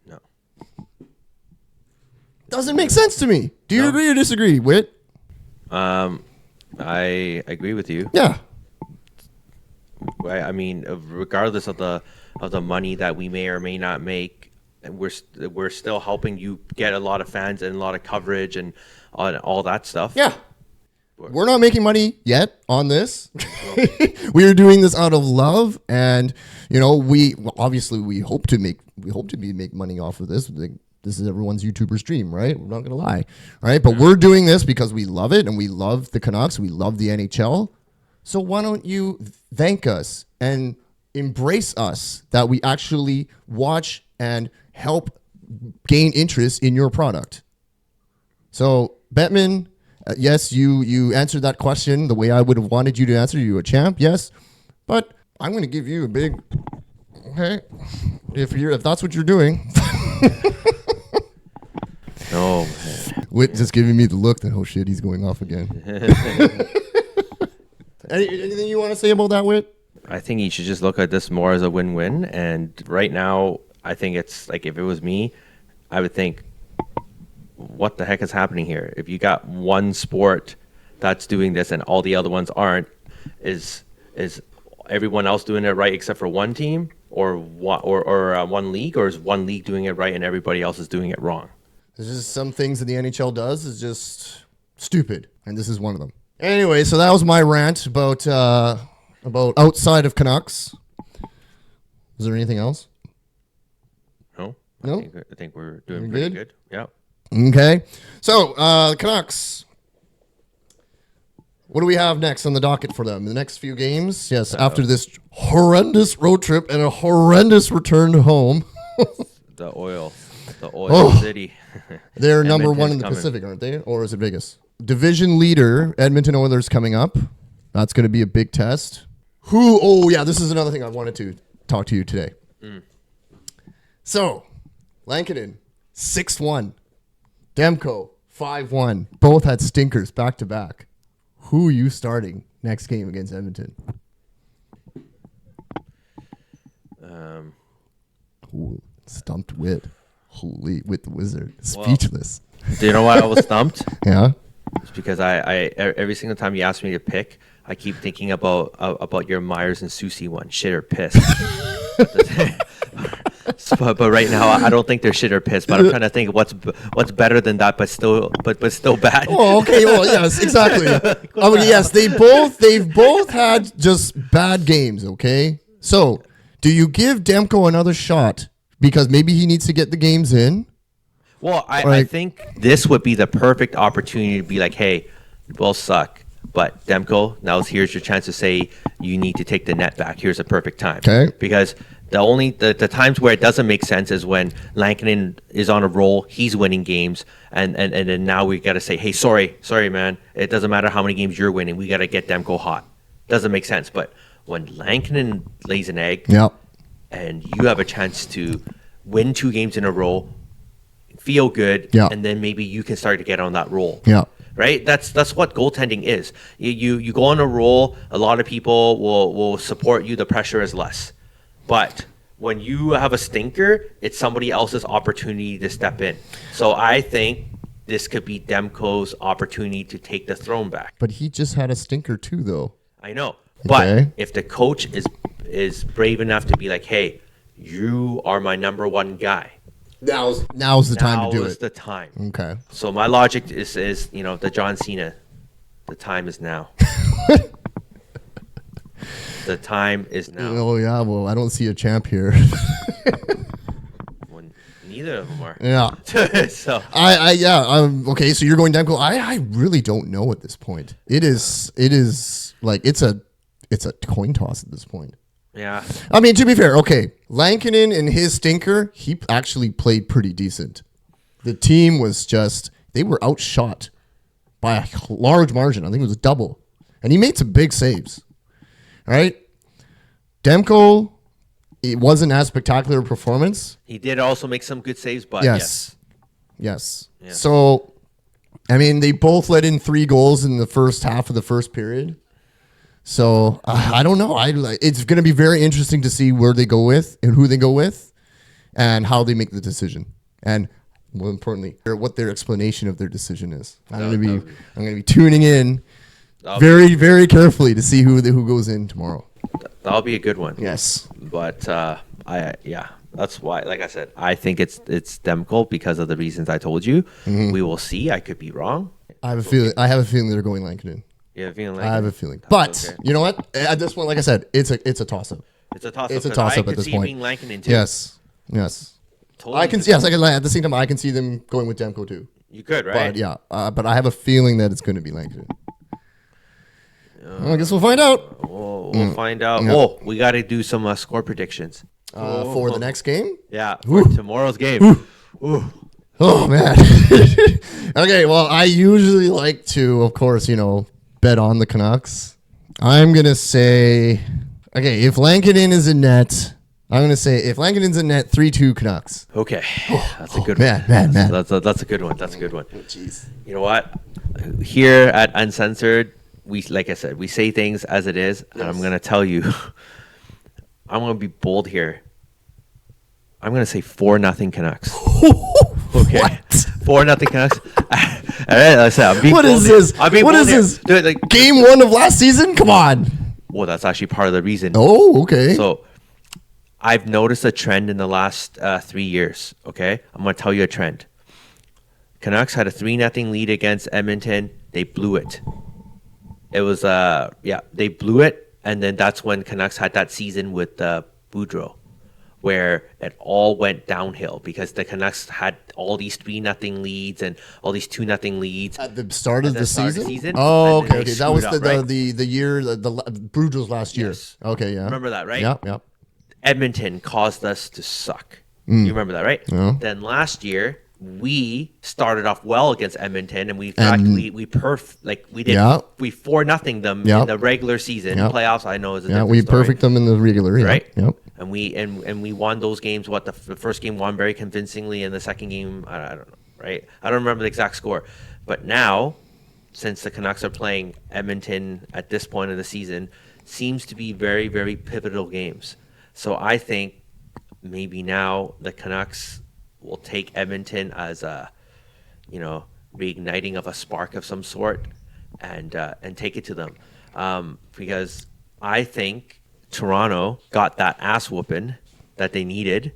No. Doesn't make sense to me. Do you agree or disagree, Whit? I agree with you. Yeah. I mean, regardless of the money that we may or may not make, we're still helping you get a lot of fans and a lot of coverage and all that stuff. Yeah. We're not making money yet on this. We are doing this out of love, and you know, we hope to make money off of this. This is everyone's YouTuber's dream, right? We're not gonna lie, right? But we're doing this because we love it, and we love the Canucks. We love the NHL. So why don't you thank us and embrace us that we actually watch and help gain interest in your product? So Bettman, yes, you answered that question the way I would have wanted you to answer. You a champ, yes, but I'm going to give you a big okay if that's what you're doing. No. Whit just giving me the look that, oh shit, he's going off again. Anything you want to say about that, Whit? I think you should just look at this more as a win-win. And right now, I think it's like, if it was me, I would think, what the heck is happening here? If you got one sport that's doing this and all the other ones aren't, is everyone else doing it right except for one team or one league, or is one league doing it right and everybody else is doing it wrong? There's just some things that the NHL does is just stupid, and this is one of them. Anyway, so that was my rant about outside of Canucks. Is there anything else? No? No? I think we're doing You're pretty good? good. Yeah. Okay. So, Canucks. What do we have next on the docket for them? The next few games? Yes, after this horrendous road trip and a horrendous return home. The oil city. They're number one in the coming. Pacific, aren't they? Or is it Vegas? Division leader, Edmonton Oilers coming up. That's going to be a big test. This is another thing I wanted to talk to you today. So, Lankinen, 6-1. Demko, 5-1. Both had stinkers back to back. Who are you starting next game against Edmonton? Stumped Whit. Holy, with the wizard. Speechless. Do you know why I was stumped? Yeah. It's because I every single time you ask me to pick, I keep thinking about your Myers and Susie one, shit or piss. But right now, I don't think they're shit or piss. But I'm trying to think what's better than that, but still bad. Oh, okay. Well, yes, exactly. I mean, yes, they've both had just bad games. Okay. So, do you give Demko another shot because maybe he needs to get the games in? Well, I think this would be the perfect opportunity to be like, hey, you both suck, but Demko, now here's your chance to say you need to take the net back. Here's a perfect time. Okay. Because the times where it doesn't make sense is when Lankinen is on a roll, he's winning games, and then now we got to say, hey, sorry, man, it doesn't matter how many games you're winning, we got to get Demko hot. Doesn't make sense. But when Lankinen lays an egg, and you have a chance to win 2 games in a row, feel good, and then maybe you can start to get on that roll. Yeah. Right? That's what goaltending is. You go on a roll, a lot of people will support you, the pressure is less. But when you have a stinker, it's somebody else's opportunity to step in. So I think this could be Demko's opportunity to take the throne back. But he just had a stinker too, though. I know. But if the coach is brave enough to be like, hey, you are my number one guy. Now's the time to do it. Now's the time. Okay. So my logic is the John Cena. The time is now. The time is now. Oh yeah, well I don't see a champ here. Well, neither of them are. Yeah. So Okay, so you're going Demko. I really don't know at this point. It is like it's a coin toss at this point. yeah, I mean, to be fair, okay, Lankinen and his stinker, he actually played pretty decent. The team was they were outshot by a large margin. I think it was double. And he made some big saves. All right? Demko, it wasn't as spectacular a performance. he did also make some good saves, but Yes. Yes. So, I mean, they both let in 3 goals in the first half of the first period. So, I don't know. It's going to be very interesting to see where they go with and who they go with and how they make the decision. And more importantly, what their explanation of their decision is. I'm going to be tuning in very, very carefully to see who goes in tomorrow. That'll be a good one. Yes. But that's why, like I said, I think it's Demko because of the reasons I told you. Mm-hmm. We will see. I could be wrong. I have a feeling they're going Lankinen. You have a feeling like I have a feeling. But okay. you know what? At this point, like I said, it's a toss-up. It's a toss-up. It's a toss-up at this point. Being Lankinen too. Yes. Totally I can see. Yes, I can. At the same time, I can see them going with Demko too. You could, right? But yeah, but I have a feeling that it's going to be Lankinen. Well, I guess we'll find out We'll find out. Yeah. Oh, we got to do some score predictions. for the next game. Yeah, for tomorrow's game. Oh man. Okay, well, I usually like to, of course, bet on the Canucks. I'm gonna say, okay, if Lankinen is in net, I'm gonna say if Lankinen's in net, 3-2 Canucks. Okay, that's a good man, one. man. That's a good one. That's a good one. Jeez. You know what? Here at Uncensored, like I said, we say things as it is, and I'm gonna tell you, I'm gonna be bold here. I'm gonna say 4-0 Canucks. Okay, 4-0 Canucks. All right, like I said, I'm being What bold is here. this? I'm being What bold is here. this? Dude, like, Game 1 of last season? Come on. well, that's actually part of the reason. Oh, okay. So I've noticed a trend in the last 3 years. Okay, I'm gonna tell you a trend. Canucks had a 3-0 lead against Edmonton. They blew it. It was they blew it, and then that's when Canucks had that season with Boudreau, where it all went downhill because the Canucks had all these 3-0 leads and all these 2-0 leads At the start of the season? Oh, Oh, okay. That was the year, the Brugel's last year. Yes. Okay, yeah. Remember that, right? Yep. Edmonton caused us to suck. You remember that, right? Yeah. Then last year we started off well against Edmonton, and we did Yeah. we 4-0 them Yeah. in the regular season. Yeah. Playoffs, I know is a Yeah, different we story. perfect them in the regular. Yeah. Right? Yep. And we won those games. The first game won very convincingly, and the second game I don't know, right? I don't remember the exact score, but now, since the Canucks are playing Edmonton at this point of the season, seems to be very, very pivotal games. So I think maybe now the Canucks will take Edmonton as a, reigniting of a spark of some sort, and take it to them, because I think Toronto got that ass whooping that they needed,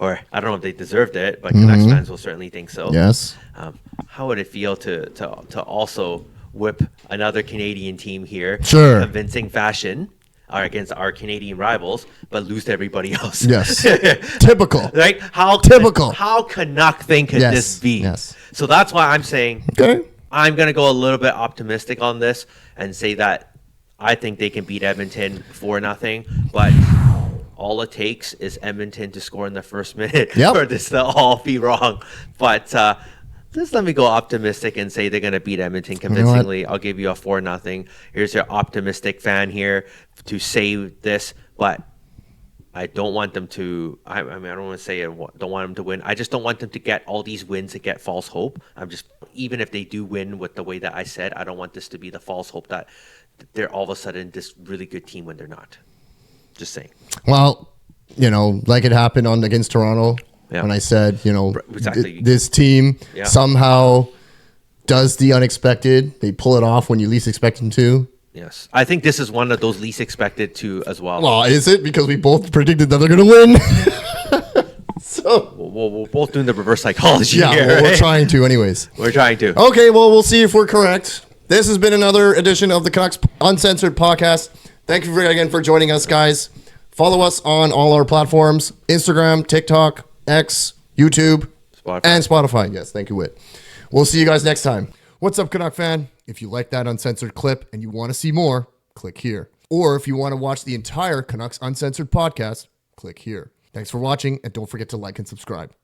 or I don't know if they deserved it, but Canucks fans will certainly think so. Yes. How would it feel to also whip another Canadian team here, Sure. convincing fashion, against our Canadian rivals, but lose to everybody else? Yes. Typical. Right? How Typical. How Canuck thing could Yes, this be? yes. So that's why I'm saying Okay. I'm gonna go a little bit optimistic on this and say that I think they can beat Edmonton 4-0, but all it takes is Edmonton to score in the first minute Yep. for this to all be wrong. But just let me go optimistic and say they're gonna beat Edmonton convincingly. I'll give you a 4-0. Here's your optimistic fan here to say this, but I don't want them to. I mean, I don't want to say I don't want them to win. I just don't want them to get all these wins to get false hope. Even if they do win with the way that I said, I don't want this to be the false hope that they're all of a sudden this really good team when they're not. Just saying. Well, like it happened against Toronto Yeah. when I said, Exactly. this team Yeah. somehow does the unexpected. They pull it off when you least expect them to. Yes, I think this is one of those least expected too as well. Well, is it? Because we both predicted that they're going to win. So, We're both doing the reverse psychology yeah, here. well, we're right? trying to anyways. We're trying to. Okay, well, we'll see if we're correct. This has been another edition of the Canucks Uncensored podcast. Thank you again for joining us, guys. Follow us on all our platforms: Instagram, TikTok, X, YouTube, and Spotify. Yes, thank you, Whit. We'll see you guys next time. What's up, Canuck fan? If you like that uncensored clip and you want to see more, click here. Or if you want to watch the entire Canucks Uncensored podcast, click here. Thanks for watching, and don't forget to like and subscribe.